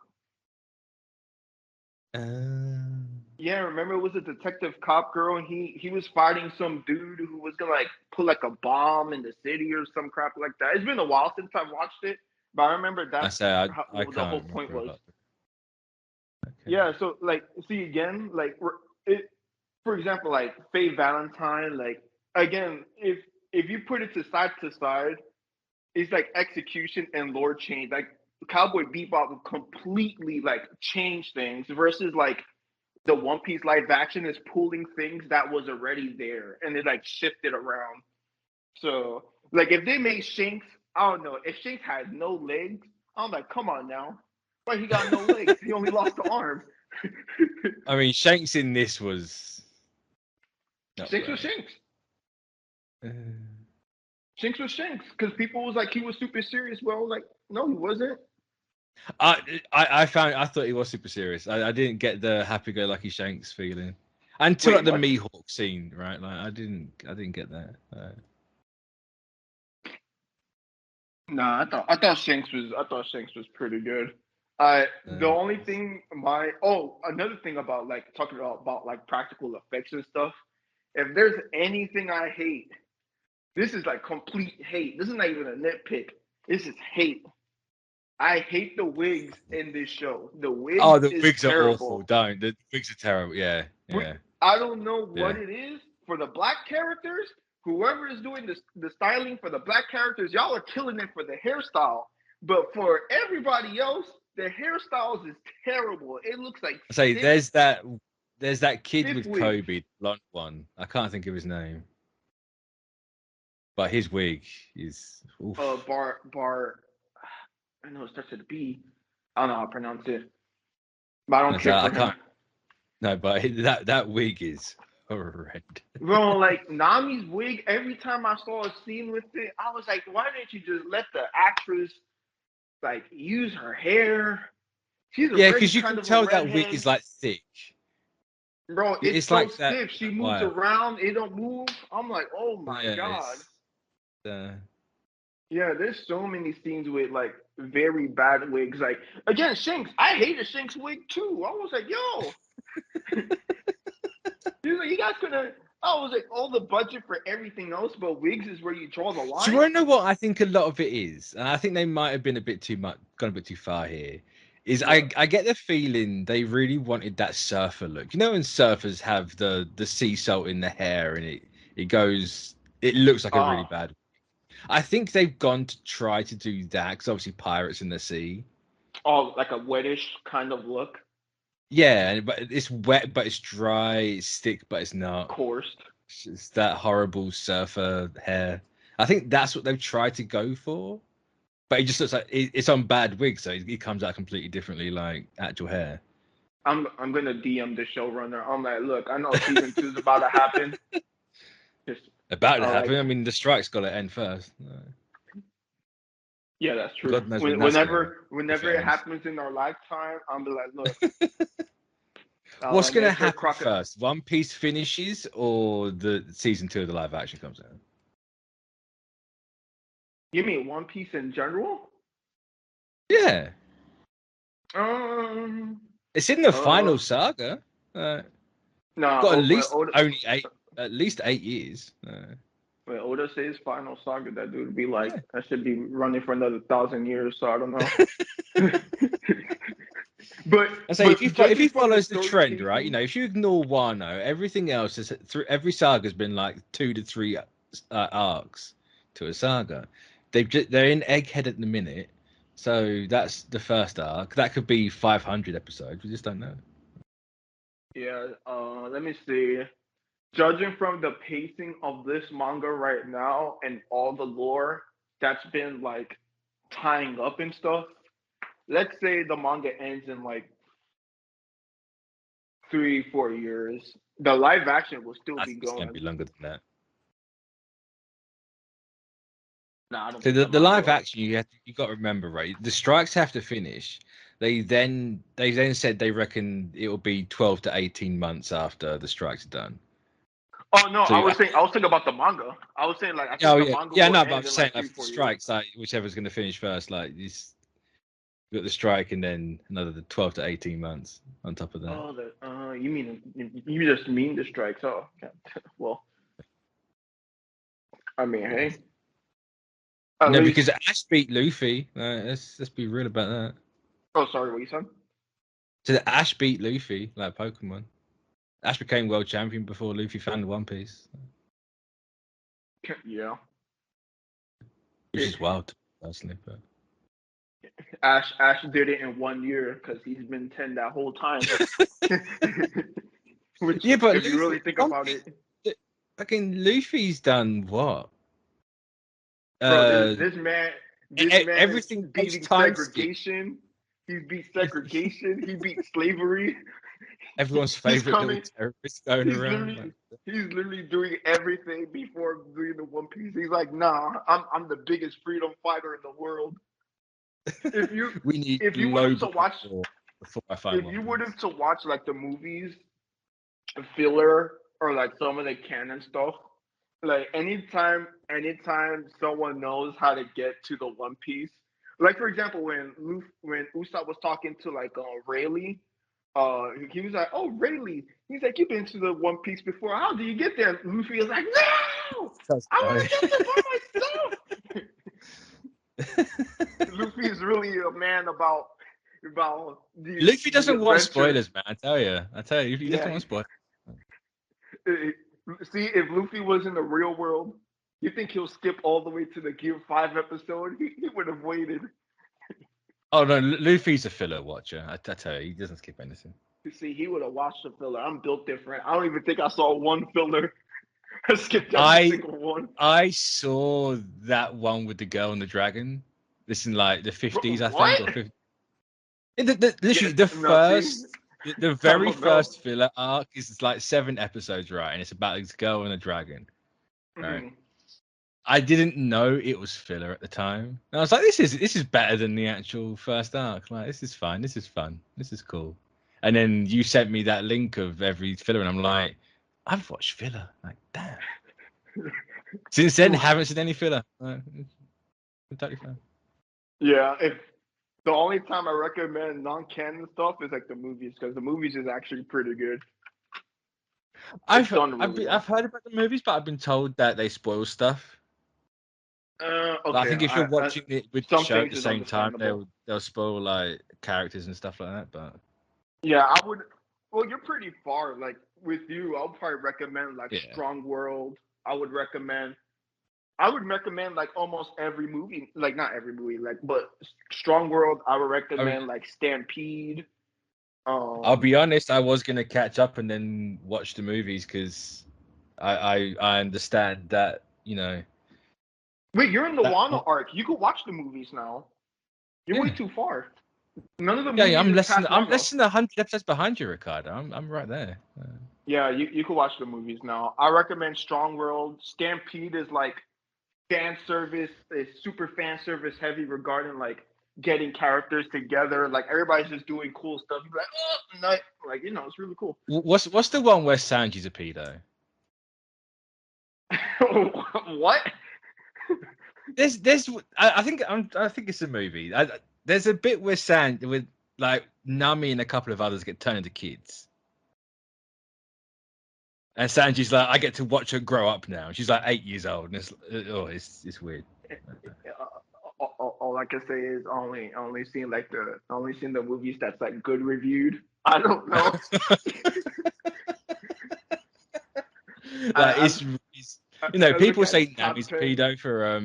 Yeah, remember it was a detective cop girl, and he was fighting some dude who was gonna like put like a bomb in the city or some crap like that. It's been a while since I watched it, but I remember that's what the whole point was. Okay. Yeah, so like, see again, like it. For example, like Faye Valentine, like again, if you put it to side, it's like execution and lore change. Like Cowboy Bebop will completely like change things versus like the One Piece live action is pulling things that was already there and it like shifted around. So like if they made Shanks, I don't know, if Shanks had no legs, I'm like, come on now. Why he got no legs? He only lost the arm. I mean, Shanks in this was Shanks was Shanks. Shanks was Shanks because people was like he was super serious. Well, like no, he wasn't. I thought he was super serious. I didn't get the happy-go-lucky Shanks feeling until like the Mihawk scene, right? Like I didn't get that. Nah, I thought Shanks was pretty good. The only thing another thing about like talking about like practical effects and stuff. If there's anything I hate, this is like complete hate. This is not even a nitpick. This is hate. I hate the wigs in this show. The wigs are awful. Don't the wigs are terrible. Yeah. I don't know what it is for the black characters. Whoever is doing the styling for the black characters, y'all are killing it for the hairstyle. But for everybody else, the hairstyles is terrible. It looks like there's that kid with wig. Kobe, the blonde one. I can't think of his name. But his wig is Bar I know it starts with a B. I don't know how to pronounce it. But I don't care for him. No, but that wig is horrendous. Bro, like Nami's wig, every time I saw a scene with it, I was like, why didn't you just let the actress like use her hair? Because you can tell that wig is like thick. Bro, it's so like stiff. She moves around, it don't move. I'm like, oh my god. Yeah, there's so many scenes with like very bad wigs. Like again, Shanks. I hated Shanks' wig too. I was like, yo. You guys could have. I was like, all the budget for everything else, but wigs is where you draw the line. Do you want to know what I think a lot of it is? And I think they might have been gone a bit too far here. I get the feeling they really wanted that surfer look. You know when surfers have the sea salt in the hair and it looks like a really bad. I think they've gone to try to do that because obviously pirates in the sea. Oh, like a wettish kind of look. Yeah, but it's wet, but it's dry. It's thick, but it's not. Coursed. It's that horrible surfer hair. I think that's what they've tried to go for, but it just looks like it's on bad wig, so it comes out completely differently, like actual hair. I'm gonna DM the showrunner. I'm like, look, I know season 2's about to happen. Just About to happen. I mean, the strike's got to end first. Yeah, that's true. God knows Whenever it happens in our lifetime, I'm be like, look. What's going to happen first? One Piece finishes, or the season 2 of the live action comes out? You mean One Piece in general? Yeah. It's in the final saga. No, got at least 8 years. Wait, Oda says final saga. That dude would be like, I should be running for another 1,000 years. So I don't know. But I say, if he follows the trend, right? You know, if you ignore Wano, everything else is every saga has been like 2 to 3 arcs to a saga. They're in Egghead at the minute, so that's the first arc. That could be 500 episodes. We just don't know. Yeah. Let me see. Judging from the pacing of this manga right now and all the lore that's been like tying up and stuff, let's say the manga ends in like 3-4 years. The live action will still be going. It's going to be longer than that. Nah, I don't so the live action, you got to remember, right? The strikes have to finish. They then said they reckon it will be 12 to 18 months after the strikes are done. Oh no, so I was thinking about the manga. I was saying like I think the manga will but end I'm saying like 3-4 strikes, like whichever's going to finish first, like you got the strike and then another 12 to 18 months on top of that. Oh, you just mean the strikes? Oh, well, I mean, hey. No, because Ash beat Luffy. Let's be real about that. Oh, sorry, what you said? So the Ash beat Luffy, like Pokemon. Ash became world champion before Luffy found the One Piece. Yeah. Which is wild, personally. But Ash did it in 1 year because he's been 10 that whole time. Which, yeah, but if you really think about it, fucking Luffy's done what? Bro, this man everything beat segregation. He beat segregation. He beat slavery. Everyone's favorite little terrorist going around. He's literally doing everything before doing the One Piece. He's like, nah, I'm the biggest freedom fighter in the world. If you wanted to watch like the movies, filler, or like some of the canon stuff, like anytime someone knows how to get to the One Piece, like for example when Usopp was talking to like Rayleigh, he was like, "Oh, Rayleigh," he's like, "You've been to the One Piece before. How do you get there?" And Luffy is like, "No, I want to get there by myself." Luffy is really a man about Luffy doesn't want spoilers, man. I tell you, he doesn't want spoilers. See, if Luffy was in the real world, you think he'll skip all the way to the Gear 5 episode? He would have waited. Oh no, Luffy's a filler watcher. I tell you, he doesn't skip anything. You see, he would have watched the filler. I'm built different. I don't even think I saw one filler. I skipped every single one. I saw that one with the girl and the dragon. This in like the 50s, I think, or 50. Literally, the very first filler arc is like 7 episodes, right? And it's about this girl and a dragon, right? Mm-hmm. I didn't know it was filler at the time. And I was like, this is better than the actual first arc. Like, this is fine. This is fun. This is cool. And then you sent me that link of every filler, and I'm like, I've watched filler. Like, damn. Since then, haven't seen any filler. Totally fine. Yeah, if the only time I recommend non-canon stuff is like the movies, because the movies is actually pretty good. I've heard about the movies, but I've been told that they spoil stuff. Okay. I think if you're watching it with the show at the same time, they'll spoil like characters and stuff like that. But yeah, I would. Well, you're pretty far. Like with you, I'll probably recommend like Strong World. I would recommend like almost every movie. Like not every movie, like but Strong World. I would recommend like Stampede. I'll be honest, I was gonna catch up and then watch the movies because I understand that, you know. Wait, you're in the That, Wano arc. You could watch the movies now. You're way yeah. too far. None of the Yeah, movies is past I'm Wano. less than 100 episodes behind you, Ricardo. I'm right there. Yeah, you could watch the movies now. I recommend Strong World. Stampede is like fan service, is super fan service heavy regarding like getting characters together. Like everybody's just doing cool stuff. You're like, oh, night, like it's really cool. What's the one where Sanji's a pedo? What? I think it's a movie. There's a bit where with like Nami and a couple of others get turned into kids. And Sanji's like, I get to watch her grow up now. She's like 8 years old, and it's weird. All I can say is only seen the movies that's like good reviewed. I don't know. It's people say Nami's pedo for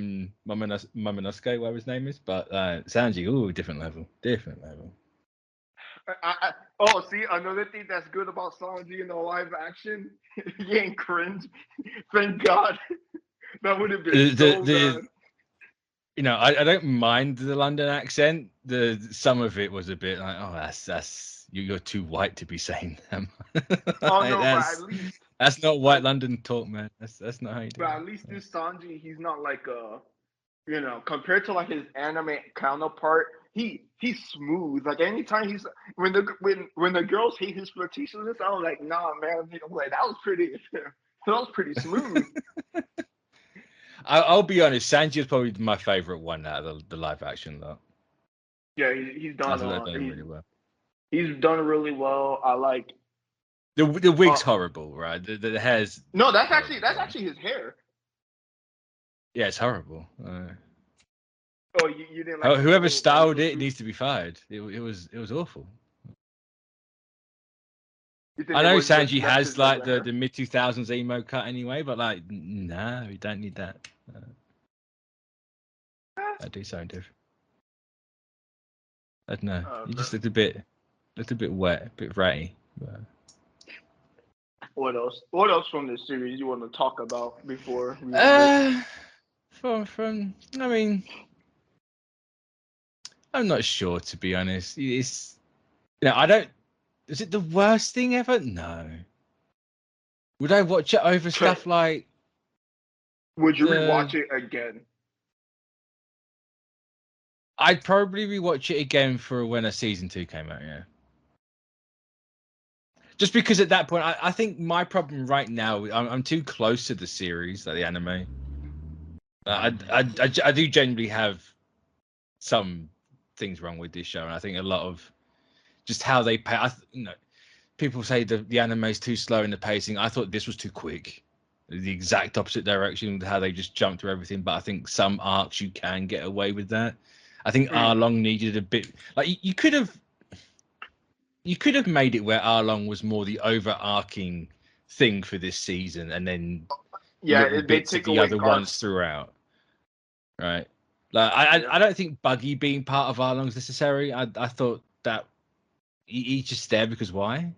Momonosuke, whatever his name is, but Sanji, different level. See, another thing that's good about Sanji in the live action, he ain't cringe. Thank God. That would have been so bad. I don't mind the London accent. Some of it was a bit like, oh, that's you're too white to be saying them. Oh no, but at least that's not white London talk, man. That's not how you do it. But at least this Sanji, he's not like compared to like his anime counterpart, he's smooth. Like anytime when the girls hate his flirtatiousness, I was like, nah, man. I'm like, that was pretty smooth. I'll be honest, Sanji is probably my favorite one out of the live action though. Yeah, he's done really well. He's done really well. I like the wig's horrible, right? The hair's no, that's actually his hair. Yeah, it's horrible. You didn't like whoever styled it needs to be fired. It was awful. I know Sanji has like the mid 2000s emo cut anyway, but like, nah, we don't need that. I do something different. I don't know. You just looked a bit wet, a bit ratty. But... What else? What else from this series you want to talk about before? From I mean, I'm not sure, to be honest. It's I don't. Is it the worst thing ever? No. Would I watch it over stuff like? Would you rewatch it again? I'd probably rewatch it again for when a season 2 came out. Yeah. Just because at that point, I think my problem right now, I'm too close to the series, like the anime. I do genuinely have some things wrong with this show, and I think a lot of just how they pay. People say the anime is too slow in the pacing. I thought this was too quick, the exact opposite direction with how they just jumped through everything. But I think some arcs you can get away with that. I think Arlong needed a bit like you could have made it where Arlong was more the overarching thing for this season, and then bits of the other ones throughout. Right, like I don't think Buggy being part of Arlong's necessary. I thought that he's just there because why?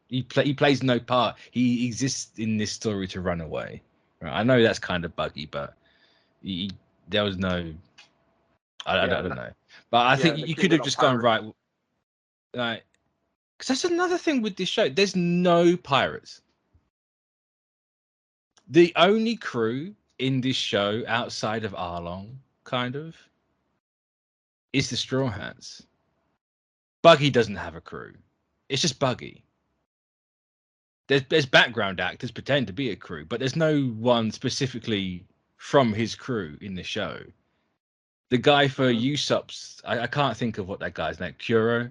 He plays no part. He exists in this story to run away. Right? I know that's kind of Buggy, but there was no. I don't know, but I think you could have just gone right. Like, because that's another thing with this show. There's no pirates. The only crew in this show outside of Arlong, kind of, is the Straw Hats. Buggy doesn't have a crew. It's just Buggy. There's background actors pretend to be a crew, but there's no one specifically from his crew in the show. The guy for Usopp's, I can't think of what that guy's name. Kuro,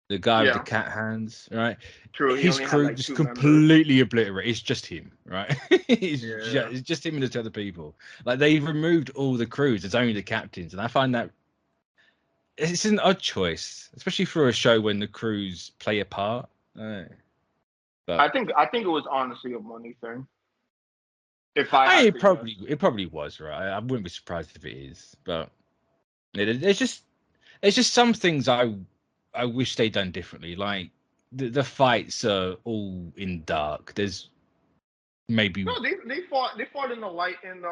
the guy with the cat hands, right? True. His crew just completely obliterated. It's just him, right? It's just him and the 2 other people. Like they've removed all the crews. It's only the captains, and I find that it's an odd choice, especially for a show when the crews play a part. But I think it was honestly a money thing. It probably was, right. I wouldn't be surprised if it is, but there's just some things I I wish they'd done differently. Like the fights are all in dark. There's maybe No, they fought in the light in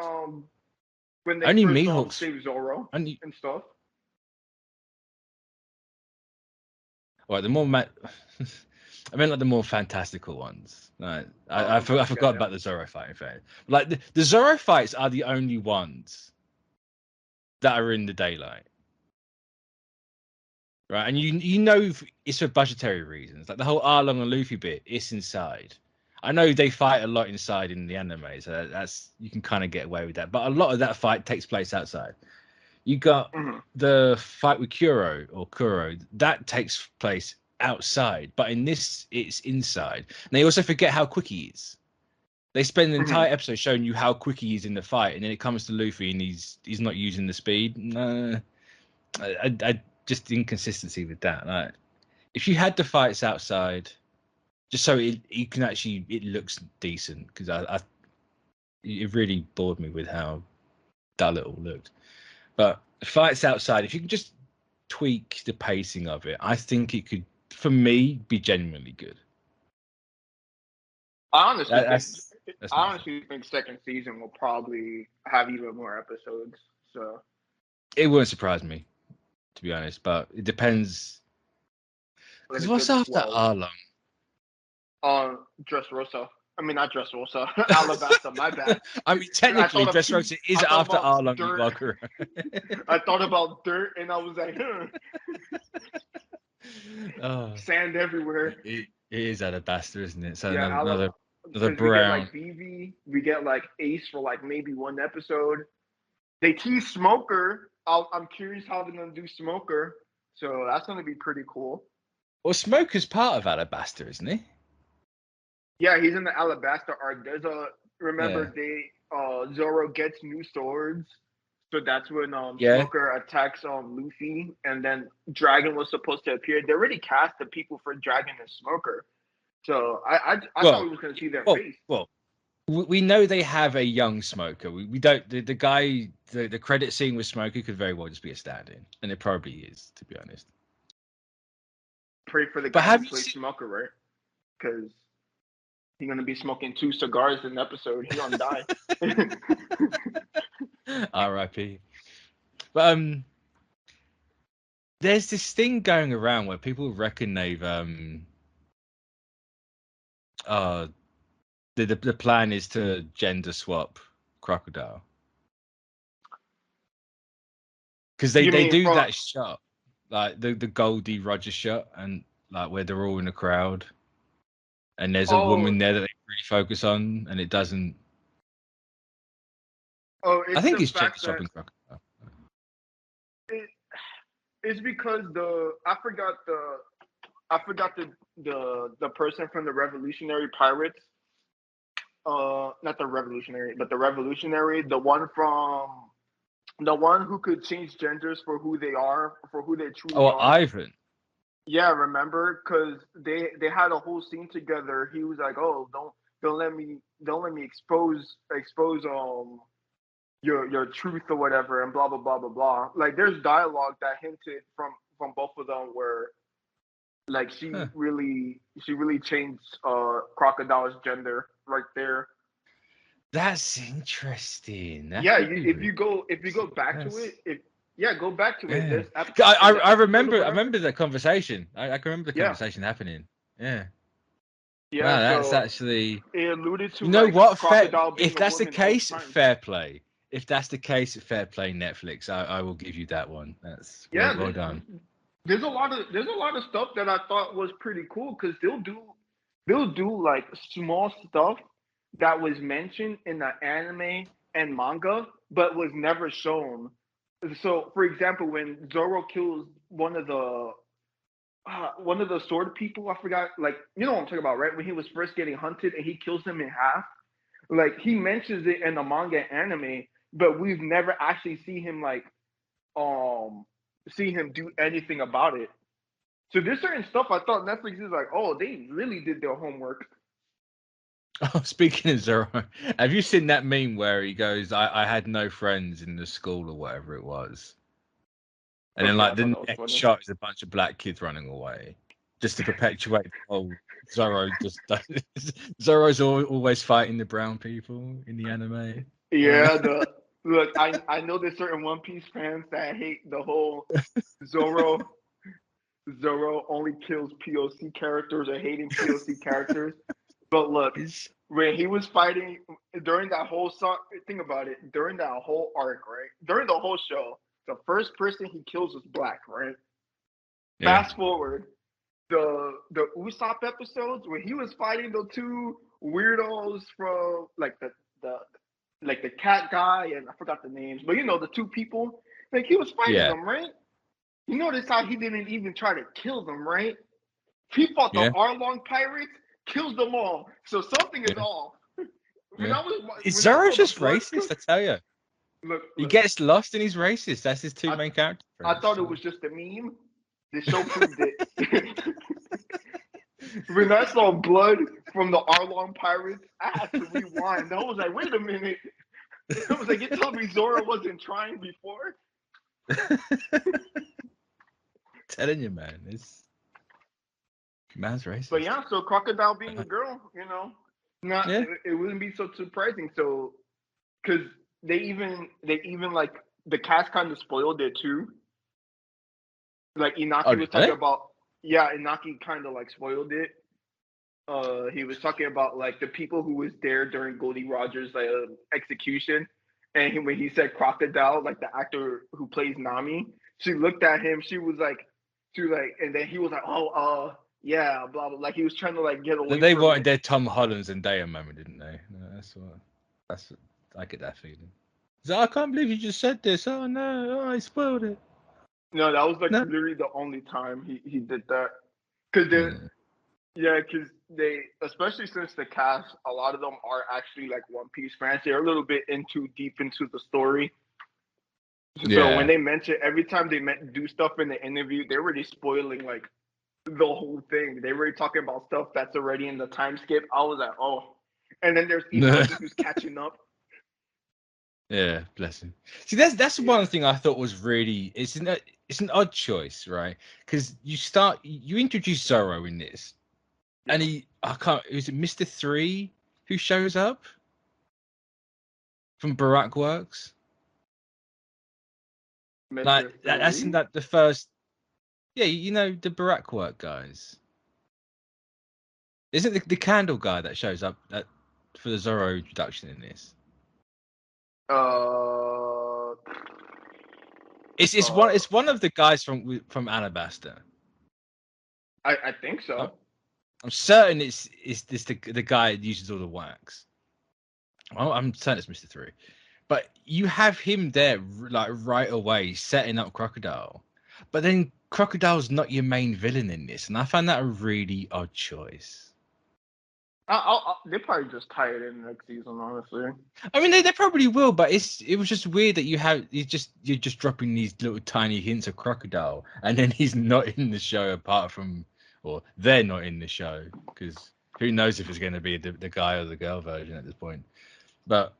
when they only first Mihawk's saved Zorro only. and stuff. Well, the more I mean, like the more fantastical ones. Like, I forgot about the Zorro fight. In fact, like the Zorro fights are the only ones that are in the daylight, right? And you know it's for budgetary reasons. Like the whole Arlong and Luffy bit, it's inside. I know they fight a lot inside in the anime, so that's you can kind of get away with that. But a lot of that fight takes place outside. You got the fight with Kuro that takes place outside, but in this it's inside. And they also forget how quick he is. They spend an entire episode showing you how quick he is in the fight, and then it comes to Luffy and he's not using the speed. No, I just inconsistency with that. Like, if you had the fights outside, just so you can actually it looks decent, because it really bored me with how dull it all looked. But fights outside, if you can just tweak the pacing of it, I think it could, for me, be genuinely good. I honestly think second season will probably have even more episodes. So it wouldn't surprise me, to be honest. But it depends. Because what's after Arlong? Dressrosa. I mean, not Dressrosa. Alabasta. My bad. I mean, technically, Dressrosa is after Arlong. You are correct. I thought about dirt, and I was like, sand everywhere. It is Alabasta, isn't it? So yeah, another brown. We get like BV, we get like Ace for like maybe one episode. They tease Smoker. I'm curious how they're gonna do Smoker. So that's gonna be pretty cool. Well, Smoker's part of Alabasta, isn't he? Yeah, he's in the Alabasta arc. There's Zoro gets new swords. So that's when Smoker attacks Luffy, and then Dragon was supposed to appear. They already cast the people for Dragon and Smoker. So I thought we were going to see their face. Well, we know they have a young Smoker. We don't. The guy, the credit scene with Smoker could very well just be a stand-in, and it probably is, to be honest. Pray for the guy who plays Smoker, right? Because he's going to be smoking 2 cigars in the episode. He's going to die. R.I.P. But there's this thing going around where people reckon they've the plan is to gender swap Crocodile, because they do that shot, like the Goldie Roger shot, and like where they're all in a crowd, and there's a woman there that they really focus on, and it doesn't. I think it's gender swapping Crocodile. It's because I forgot the person from the Revolutionary Pirates. Not the Revolutionary, but the Revolutionary, the one who could change genders for who they are, for who they truly are. Oh, Ivan. Yeah, remember? Because they had a whole scene together. He was like, "Oh, don't let me expose your truth or whatever," and blah blah blah blah blah. Like, there's dialogue that hinted from both of them where, like, she really changed Crocodile's gender right there. That's interesting. If you go back to it, go back to it. I remember the conversation. I can remember the conversation happening. Yeah. Yeah, wow, that's actually. It alluded to. You know what? If that's the case, fair play. If that's the case, fair play, Netflix. I will give you that one. That's well done. There's a lot of stuff that I thought was pretty cool, because they'll do like small stuff that was mentioned in the anime and manga, but was never shown. So, for example, when Zoro kills one of the sword people, I forgot, like, you know what I'm talking about, right? When he was first getting hunted and he kills them in half, like, he mentions it in the manga and anime, but we've never actually seen him do anything about it. So there's certain stuff I thought Netflix is like, oh, they really did their homework. Oh, speaking of Zoro, have you seen that meme where he goes, I had no friends in the school or whatever it was? And then Okay, like I the thought that was next funny. shot is a bunch of black kids running away, just to perpetuate the whole Zorro just does. Zorro's always fighting the brown people in the anime. Yeah, look, I know there's certain One Piece fans that hate the whole Zoro Zoro only kills POC characters or hating POC characters. But look, It's- when he was fighting during that whole song, think about it, during that whole arc, right? During the whole show, the first person he kills was black, right? yeah, Fast forward, the Usopp episodes when he was fighting the two weirdos from the like the cat guy and I forgot the names, but you know the two people, like he was fighting yeah, them, right? You notice how he didn't even try to kill them, right? He fought the yeah, Arlong pirates, kills them all. So something is yeah, off. yeah. Is When I Zorro saw the just blood, racist? I tell you, he look, gets lost and he's racist. That's his two I main characters. I thought it was just a meme. The show proved it. When I saw blood from the Arlong pirates, I had to rewind. I was like, wait a minute. I was like, you told me Zora wasn't trying before? Telling you, man, it's man's racist. But yeah, so Crocodile being a girl, you know, Yeah. it wouldn't be so surprising. So, because they even like the cast kind of spoiled it too. Like Inaki Oh, was really? talking about, yeah, Inaki kind of like spoiled it. He was talking about like the people who was there during Goldie Rogers' execution, and when he said crocodile, like the actor who plays Nami, she looked at him. She was like, and then he was like, oh, yeah, blah blah. Like he was trying to like get away They from wanted it. their Tom Holland's and Zendaya moment, didn't they? No, that's what I get that feeling. So I can't believe you just said this. Oh no, oh, I spoiled it. No, that was like No. literally the only time he did that. Cause Yeah. yeah, because they, especially since the cast, a lot of them are actually like One Piece fans. They're a little bit deep into the story. So when Yeah. they mention every time they do stuff in the interview, they're already spoiling like the whole thing. They're already talking about stuff that's already in the time skip. I was like, oh. And then there's Inaki who's catching up. Yeah, bless him. See, that's Yeah. one thing I thought was really it's an odd choice, right? Because you introduce Zorro in this, and is it Mr. Three who shows up from Barack Works? Like Mr. that's in Three? that the first, yeah, you know the Barack Work guys. Isn't the candle guy that shows up for the Zorro introduction in this? Uh, It's one of the guys from Alabaster. I think I'm, so. I'm certain it's this the guy that uses all the wax. I'm certain it's Mr. Three, but you have him there like right away setting up Crocodile, but then Crocodile's not your main villain in this, and I find that a really odd choice. They probably just tie it in next season, honestly. I mean, they probably will, but it was just weird that you're just dropping these little tiny hints of Crocodile, and then he's not in the show apart from, or they're not in the show because who knows if it's going to be the guy or the girl version at this point. But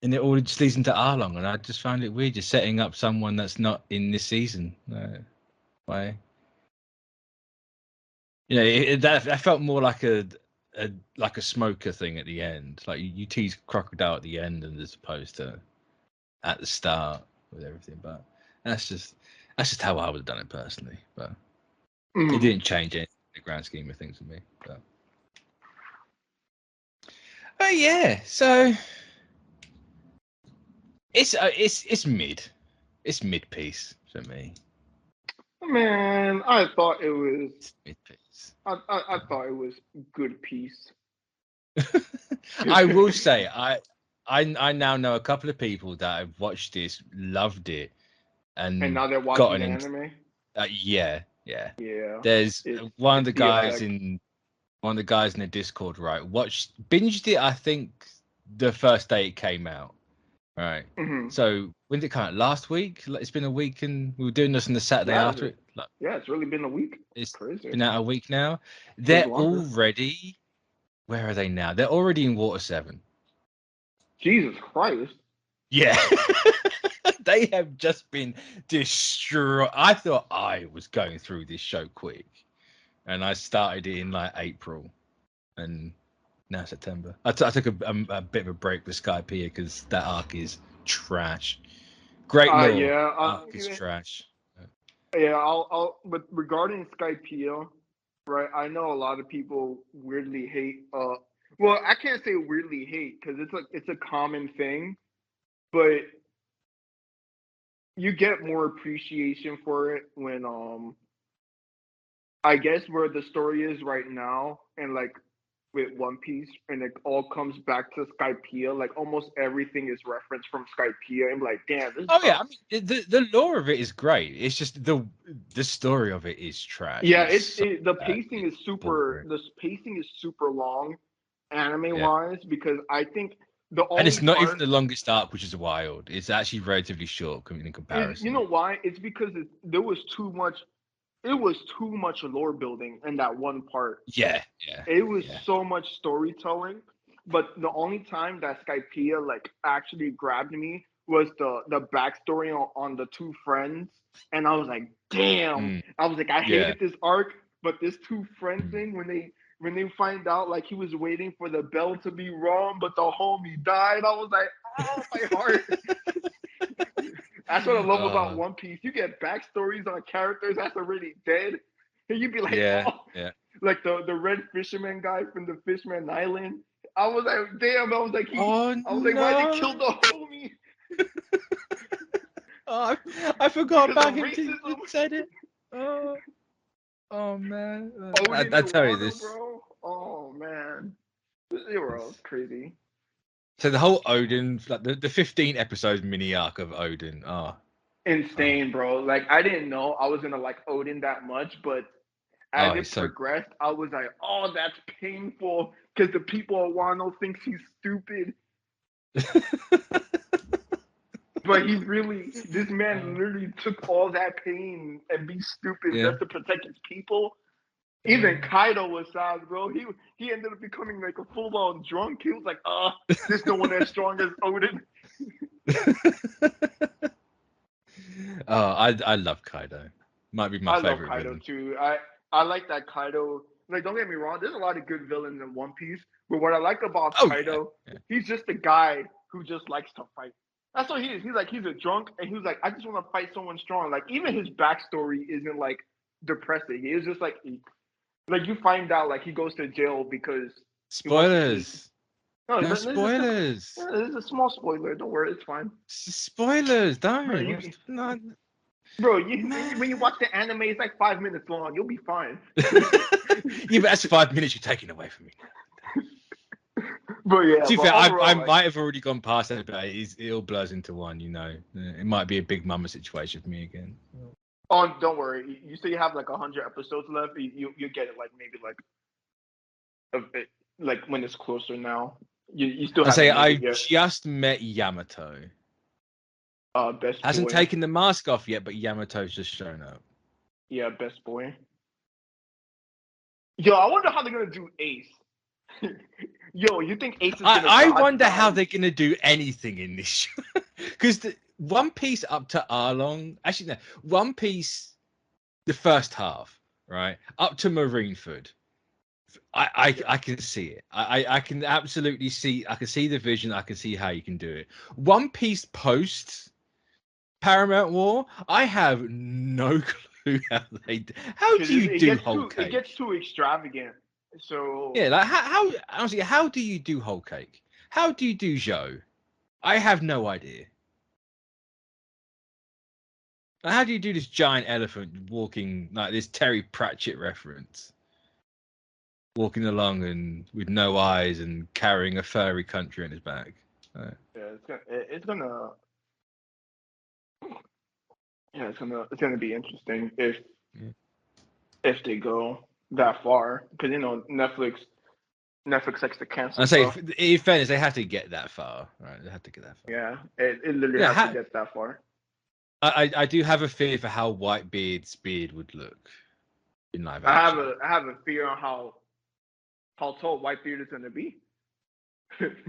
and it all just leads into Arlong, and I just find it weird just setting up someone that's not in this season. Why? You know, that felt more like a smoker thing at the end. Like you tease Crocodile at the end, and as opposed to at the start with everything. But that's just how I would have done it personally. But it didn't change anything in the grand scheme of things for me. But yeah, so it's mid piece for me. Man, I thought it was. It's mid piece. I thought it was good piece. I will say I now know a couple of people that have watched this, loved it, and now they're watching gotten the into anime. yeah. Yeah. There's It's one of the guys effect. in the Discord, right? Binged it. I think the first day it came out, right? Mm-hmm. So when did it come out? Last week? It's been a week, and we were doing this on the Saturday after it. Yeah, it's really been a week. It's Crazy. been out a week now. Feels They're longer. already. Where are they now? They're already in Water 7. Jesus Christ. Yeah. They have just been destroyed. I thought I was going through this show quick, and I started it in like April, and now September. I took a bit of a break with Skype here because that arc is trash. Great lore, Yeah, arc is trash. Yeah, but regarding Skypea, right? I know a lot of people weirdly hate. Well, I can't say weirdly hate because it's a common thing, but you get more appreciation for it when I guess where the story is right now, and like with One Piece, and it all comes back to Skypea. Like almost everything is referenced from Skypea. I'm like, damn, this. Oh yeah, I mean the lore of it is great. It's just the story of it is trash. Yeah, The pacing is super. The pacing is super long, anime wise, because I think the only and it's not part, even the longest arc, which is wild. It's actually relatively short in comparison. You know why? It's because there was too much. It was too much lore building in that one part. Yeah. It was so much storytelling, but the only time that Skypea like actually grabbed me was the backstory on the two friends, and I was like, damn. I was like, I hated this arc, but this two friend thing when they find out like he was waiting for the bell to be rung, but the homie died, I was like, oh my heart. That's what I love about One Piece. You get backstories on characters that's already dead. And you'd be like, like the red fisherman guy from the Fishman Island. I was like, damn, I was like, why'd they kill the homie? I forgot about him too. You said it. Oh man. I tell you this. Bro. Oh man. They were all crazy. So the whole Odin, like the 15 episodes mini arc of Odin, insane, bro. Like I didn't know I was gonna like Odin that much, but as it progressed, I was like, oh, that's painful because the people of Wano thinks he's stupid. But this man literally took all that pain and be stupid just to protect his people. Even Kaido was sad, bro. He ended up becoming like a full-on drunk. He was like, there's no one as strong as Odin. I love Kaido. Might be my favorite. I love Kaido too. I like that Kaido. Like, don't get me wrong. There's a lot of good villains in One Piece, but what I like about Kaido, he's just a guy who just likes to fight. That's what he is. He's a drunk, and he was like, I just want to fight someone strong. Like, even his backstory isn't like depressing. He is just like you find out like he goes to jail because spoilers. No spoilers. It's a small spoiler. Don't worry, it's fine. Spoilers, don't. Bro, when you watch the anime, it's like 5 minutes long. You'll be fine. Yeah, but that's 5 minutes you're taking away from me. But yeah, to be fair, I might have already gone past that, but it all blurs into one. You know, it might be a Big Mama situation for me again. Oh, don't worry. You say you have like 100 episodes left. You get it like maybe like a bit like when it's closer now. You still. I just met Yamato. Best hasn't boy. taken the mask off yet, but Yamato's just shown up. Yeah, best boy. Yo, I wonder how they're gonna do Ace. Yo, you think Ace is gonna I wonder how they're gonna do anything in this show. Because One Piece up to Arlong, actually no, One Piece, the first half, right, up to Marineford, I can see it. I can absolutely see. I can see the vision. I can see how you can do it. One Piece post Paramount War, I have no clue how do you do whole cake? It gets too extravagant. So yeah, like how honestly, how do you do whole cake? How do you do Zhou? I have no idea. Like, how do you do this giant elephant walking like this Terry Pratchett reference? Walking along and with no eyes and carrying a furry country on his back. Right. Yeah, it's gonna be interesting if they go that far, because Netflix likes to cancel. I say, in fairness, they have to get that far, right? They have to get that far. Yeah, it literally has to get that far. I do have a fear for how Whitebeard's beard would look in live action. I have a fear on how tall Whitebeard is gonna be.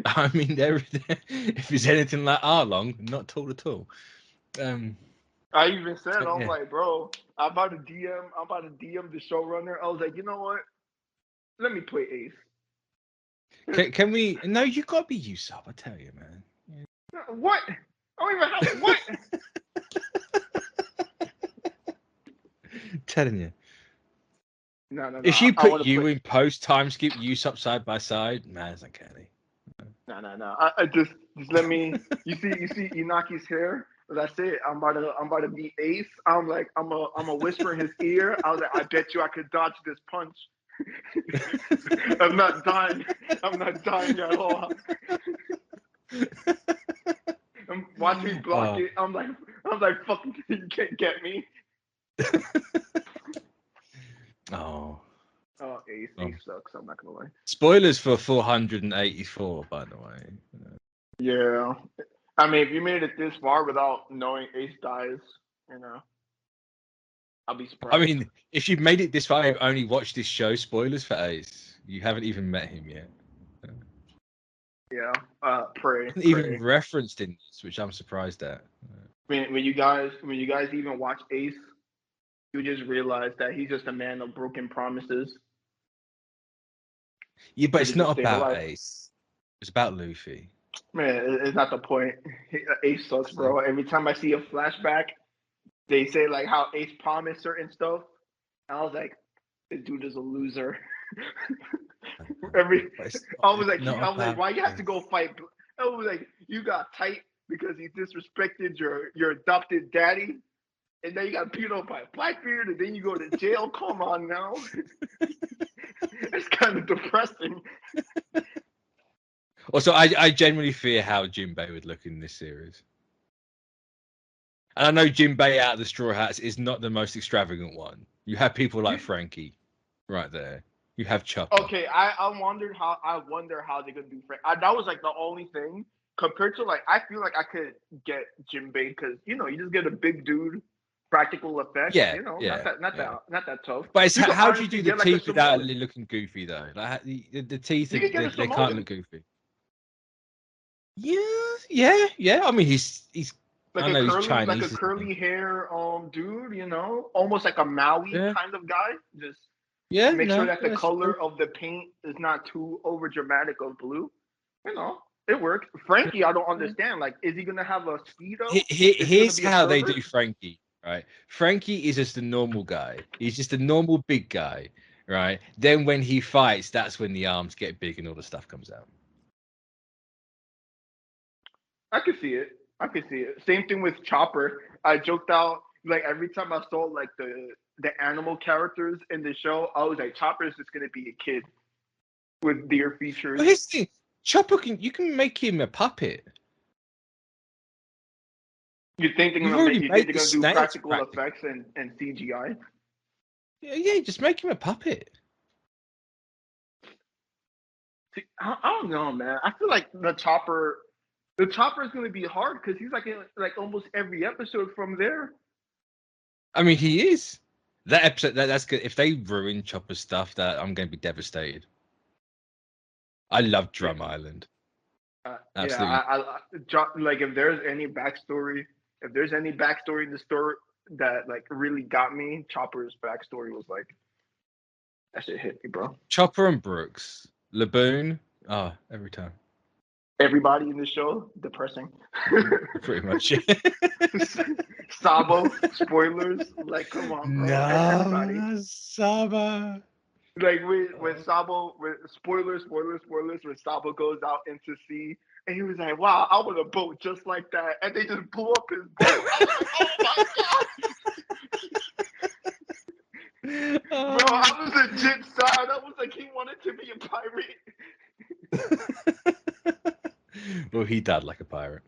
I mean, if it's anything like Arlong, not tall at all. I even said, I'm Yeah. like, bro, I'm about to DM the showrunner. I was like, you know what? Let me play Ace. Can we? No, you gotta be Usopp. I tell you, man. What? I don't even have what? Telling you. No. If you I put want to you play. in post time skip Usopp side by side, man, it's uncanny. No. I just let me. You see Inaki's hair. That's it. I'm about to be Ace. I'm like, I'm a whisper in his ear. I was like, I bet you I could dodge this punch. I'm not dying. I'm not dying at all. Watch me block it. I'm like, fuck, you can't get me. Oh. Oh, Ace sucks. I'm not gonna lie. Spoilers for 484, by the way. Yeah, I mean, if you made it this far without knowing Ace dies, you know, I'll be surprised. I mean, if you've made it this far, you've only watched this show. Spoilers for Ace. You haven't even met him yet. Yeah, pray. Even referenced in this, which I'm surprised at. When you guys even watch Ace, you just realize that he's just a man of broken promises. Yeah, but it's not about alive. Ace. It's about Luffy. Man, it's not the point. Ace sucks, bro. Every time I see a flashback, they say like how Ace promised certain stuff. I was like, this dude is a loser. I was like, why you have to go fight? I was like, you got tight because he disrespected your adopted daddy, and then you got beat up by Blackbeard, and then you go to jail. Come on now. It's kind of depressing. Also, I genuinely fear how Jinbei would look in this series. And I know Jinbei out of the Straw Hats is not the most extravagant one. You have people like Frankie right there. You have Chopper. Okay, I wonder how they're gonna do Frank. That was like the only thing compared to like I feel like I could get Jinbei because you just get a big dude, practical effects. Yeah, not that tough. But it's how do you honestly do the get, like, teeth without it looking goofy though? Like the teeth, You can get a they can't Samoan. look goofy. Yeah. I mean, he's like I know he's Chinese, like a curly hair dude. Almost like a Maui kind of guy. Just make sure that the color of the paint is not too over dramatic of blue. It works. Frankie, I don't understand. Like, is he gonna have a speedo? Here's how they do Frankie. Right, Frankie is just a normal guy. He's just a normal big guy. Right. Then when he fights, that's when the arms get big and all the stuff comes out. I could see it. Same thing with Chopper. I joked out like every time I saw like the animal characters in the show, I was like, Chopper is just gonna be a kid with deer features. Well, here's the thing. Chopper you can make him a puppet. You think they're gonna do practical effects and CGI? Yeah, just make him a puppet. See, I don't know, man. I feel like the Chopper is gonna be hard because he's like in like almost every episode from there. I mean, he is. That episode that's good. If they ruin Chopper's stuff, that I'm going to be devastated. I love Drum Island. Absolutely. Yeah, like if there's any backstory in the story that like really got me, Chopper's backstory was like that shit hit me, bro. Chopper and Brooks, Laboon, every time. Everybody in the show, depressing. Pretty much. Sabo, spoilers, like come on, bro. No, Sabo. Like with Sabo, with spoilers, when Sabo goes out into sea, and he was like, "Wow, I want a boat just like that," and they just blew up his boat. Oh my god! Bro, I was legit sad. I was like, he wanted to be a pirate. Well, he died like a pirate.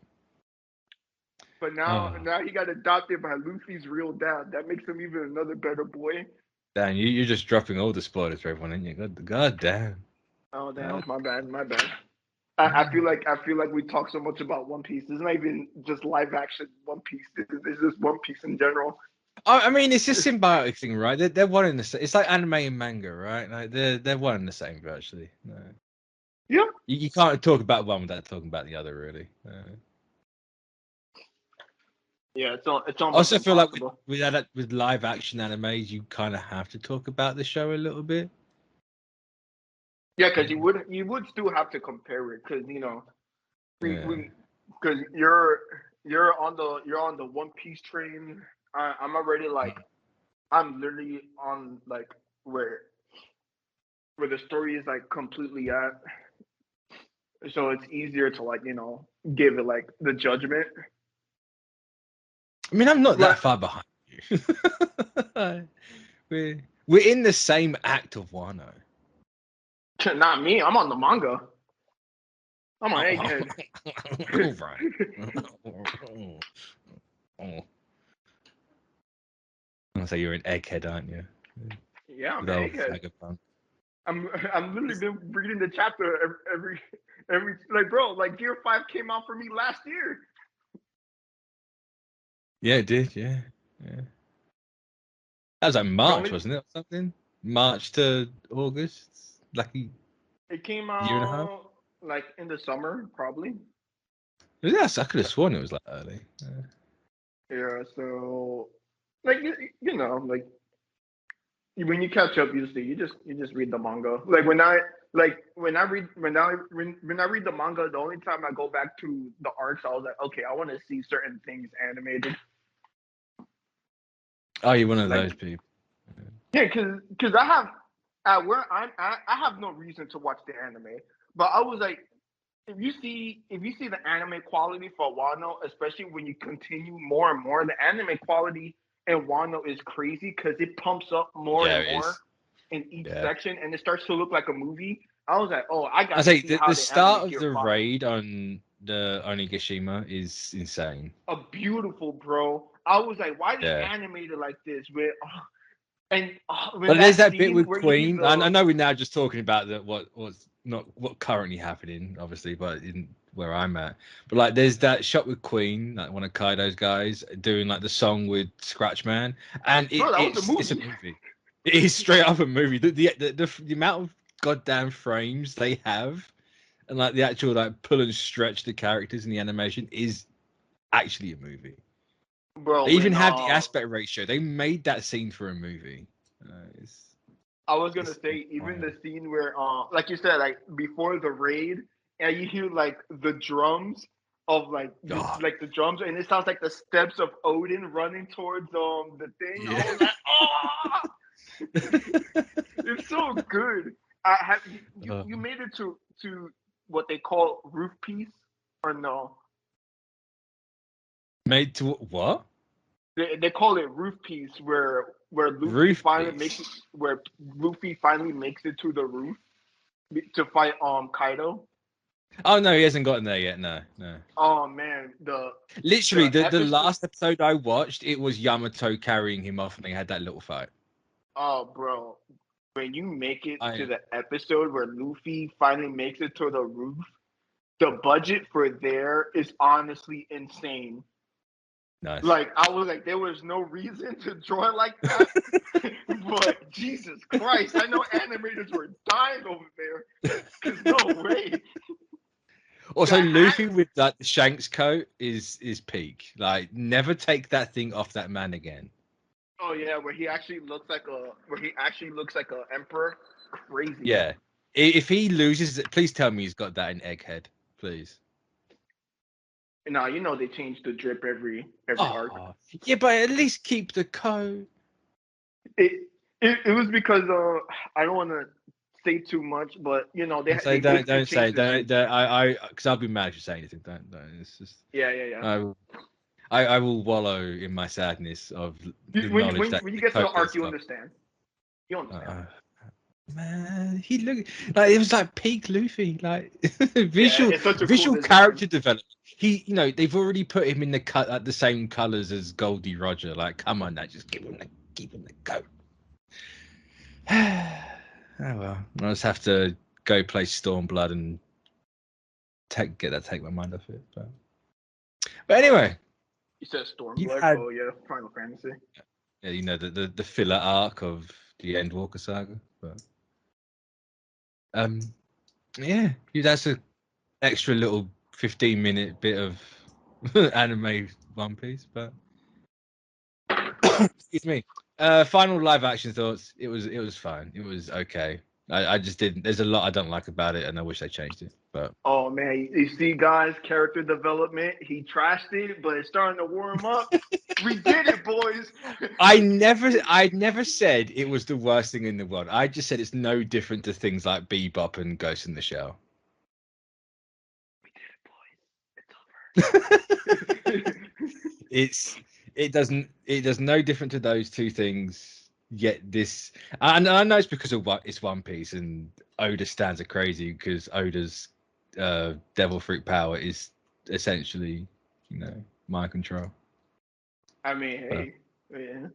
But now he got adopted by Luffy's real dad. That makes him even another better boy. Dan, you're just dropping all the spoilers for everyone, aren't you? God damn. Oh damn, my bad. I feel like we talk so much about One Piece. It's not even just live action One Piece. It's just One Piece in general. I mean, it's a symbiotic thing, right? They're one in the same. It's like anime and manga, right? Like they're one in the same virtually. No. Yeah. You can't talk about one without talking about the other, really. Yeah, it's I almost also feel like impossible. with live action animes, you kind of have to talk about the show a little bit. Yeah, because you would still have to compare it because Yeah. because you're on the One Piece train. I'm already like I'm literally on like where where the story is like completely at. So it's easier to like give it like the judgment. I mean, I'm not Like that far behind you. we're in the same act of Wano. not me. I'm on the manga. I'm on Egghead. All right. I'm gonna say you're an egghead, aren't you? Yeah, I'm Good an old Egghead. Vagabond. I'm literally been reading the chapter every like bro like Gear 5 came out for me last year. Yeah, it did. Yeah, yeah. That was like The March, only wasn't it? Or something. March to August. Like a It came year and a half. out like in the summer probably. Yes, I could have sworn it was like early. Yeah. Yeah, so like like when you catch up, you see, you just read the manga. Like when I read the manga, the only time I go back to the arcs, I was like, okay, I want to see certain things animated. Oh, you're one of Like those people. yeah, because I have at where I have no reason to watch the anime, but I was like, if you see the anime quality for Wano, especially when you continue more and more, the anime quality in Wano is crazy because it pumps up more Yeah, and it more is. in each Yeah. section, and it starts to look like a movie. I was like, oh, I I gotta say see the how they start animate of Gear the 5. raid on the Onigashima is insane. A beautiful, bro. I was like, why they Yeah. animate it like this? With and when But there's that that bit scene with where you see Queen. I the know we're now just talking about what's not what currently happening, obviously, but in where I'm at. But like, there's that shot with Queen, like one of Kaido's guys, doing like the song with Scratchman, and bro, that was a it's a movie. movie. It is straight up a movie. The amount of goddamn frames they have, and like the actual like pull and stretch the characters in the animation is actually a movie. Bro, They even when have the aspect ratio. They made that scene for a movie. It's I was gonna it's say even wild. the scene where like you said, like before the raid, and you hear like the drums of Oh, like the drums, and it sounds like the steps of Odin running towards the thing. I yeah. was like, oh, it's so good. I have you Um, made it to what they call roof piece or no? made to what? They call it roof piece where Luffy Roof finally makes it piece. where Luffy finally makes it to the roof to fight Kaido. Oh no, he hasn't gotten there yet. No, no. Oh man, Literally, the the episode. last episode I watched, it was Yamato carrying him off, and they had that little fight. Oh, bro, when you make it to I the episode where Luffy finally makes it to the roof, the budget for there is honestly insane. nice. Like I was like, there was no reason to draw it like that, but Jesus Christ, I know animators were dying over there because no way. The Also, hat. Luffy with that Shanks coat is peak. Like, never take that thing off that man again. Oh yeah, where he actually looks like a emperor. Crazy. Yeah. If he loses it, please tell me he's got that in Egghead, please. Now you know they change the drip every arc. Oh, yeah, but at least keep the coat. It it was because I don't want to say too much, but Don't say, they basically don't say, changed the suit. because I'll be mad if you say anything. Don't. It's just, Yeah, yeah, yeah. I, will- I will wallow in my sadness of the When knowledge that when you the get to the coat arc, gets you got. understand. You understand. Uh, man, he looked like it was like peak Luffy, like Yeah, visual it's such a cool visual design. character development. He, they've already put him in the cut at the same colors as Goldie Roger. Like, come on now, just keep him the coat. Oh well, I'll just have to go play Stormblood and take my mind off it. But Oh, anyway, you said you Stormblood. had Oh yeah, Final Fantasy. the filler arc of the Endwalker saga. But um, yeah, that's a extra little 15-minute bit of anime One Piece. But Excuse me. Final live action thoughts. It was fine. It was okay. I just didn't. There's a lot I don't like about it, and I wish they changed it. But Oh man, you see, guys, character development. He trashed it, but it's starting to warm up. We did it, boys. I never said it was the worst thing in the world. I just said it's no different to things like Bebop and Ghost in the Shell. We did it, boys. It's over. It does no different to those two things. Yet this, and I know it's because of what it's One Piece, and Oda stands are crazy because Oda's devil fruit power is essentially, mind control. I mean, hey, yeah.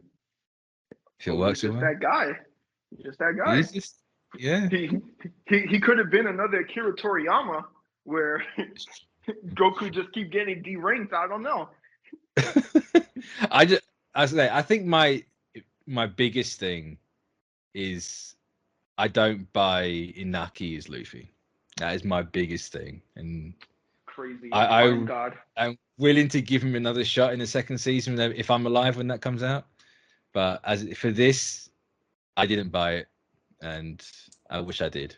If it works, He's just that guy. He's just that guy. He's just, yeah. He could have been another Akira Toriyama, where Goku just keep getting deranked. I don't know. I think my biggest thing is I don't buy Inaki as Luffy. That is my biggest thing, and crazy. I'm willing to give him another shot in the second season if I'm alive when that comes out. But as for this, I didn't buy it, and I wish I did.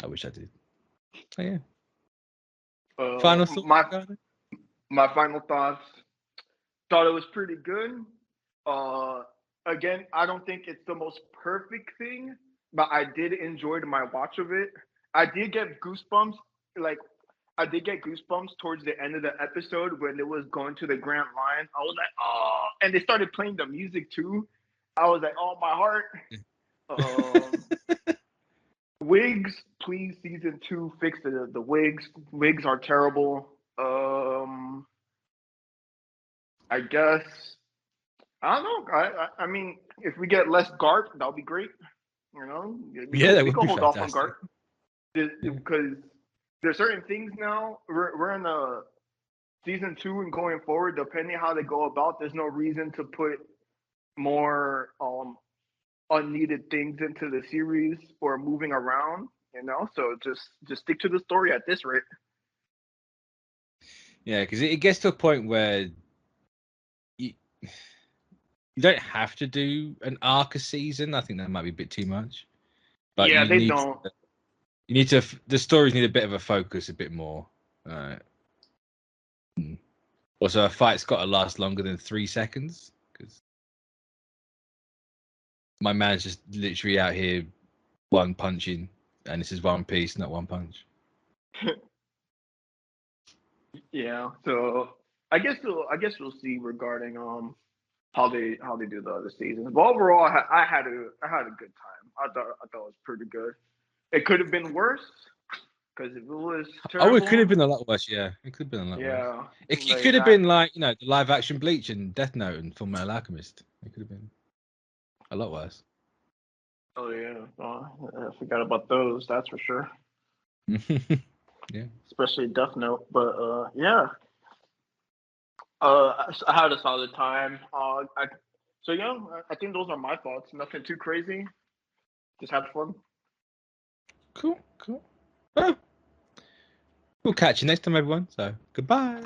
Oh, yeah. Final thoughts. My final thoughts. Thought it was pretty good. Again, I don't think it's the most perfect thing, but I did enjoy my watch of it. I did get goosebumps. I did get goosebumps towards the end of the episode when it was going to the Grand Line. I was like, oh, and they started playing the music too. I was like, oh, my heart. Wigs, please, season 2, fix the wigs. Wigs are terrible. I guess, I don't know. I mean, if we get less Garp, that'll be great. We can hold off on Garp because there's certain things now. We're in a season 2 and going forward. Depending how they go about, there's no reason to put more unneeded things into the series or moving around. So just stick to the story at this rate. Yeah, because it gets to a point where you don't have to do an arc a season. I think that might be a bit too much. But yeah, they don't. You need to. The stories need a bit of a focus, a bit more. Also, a fight's got to last longer than 3 seconds because my man's just literally out here one punching, and this is One Piece, not One Punch. Yeah. So I guess we'll see regarding how they do the other seasons. But overall, I had a good time. I thought it was pretty good. It could have been worse because if it was terrible, it could have been a lot worse. Yeah, it could have been a lot worse. It could have been like the live action Bleach and Death Note and Fullmetal Alchemist. It could have been a lot worse. Oh yeah, I forgot about those. That's for sure. Yeah, especially Death Note. But yeah. I had a solid time. I think those are my thoughts. Nothing too crazy. Just had fun. Cool. Well, we'll catch you next time, everyone. So goodbye.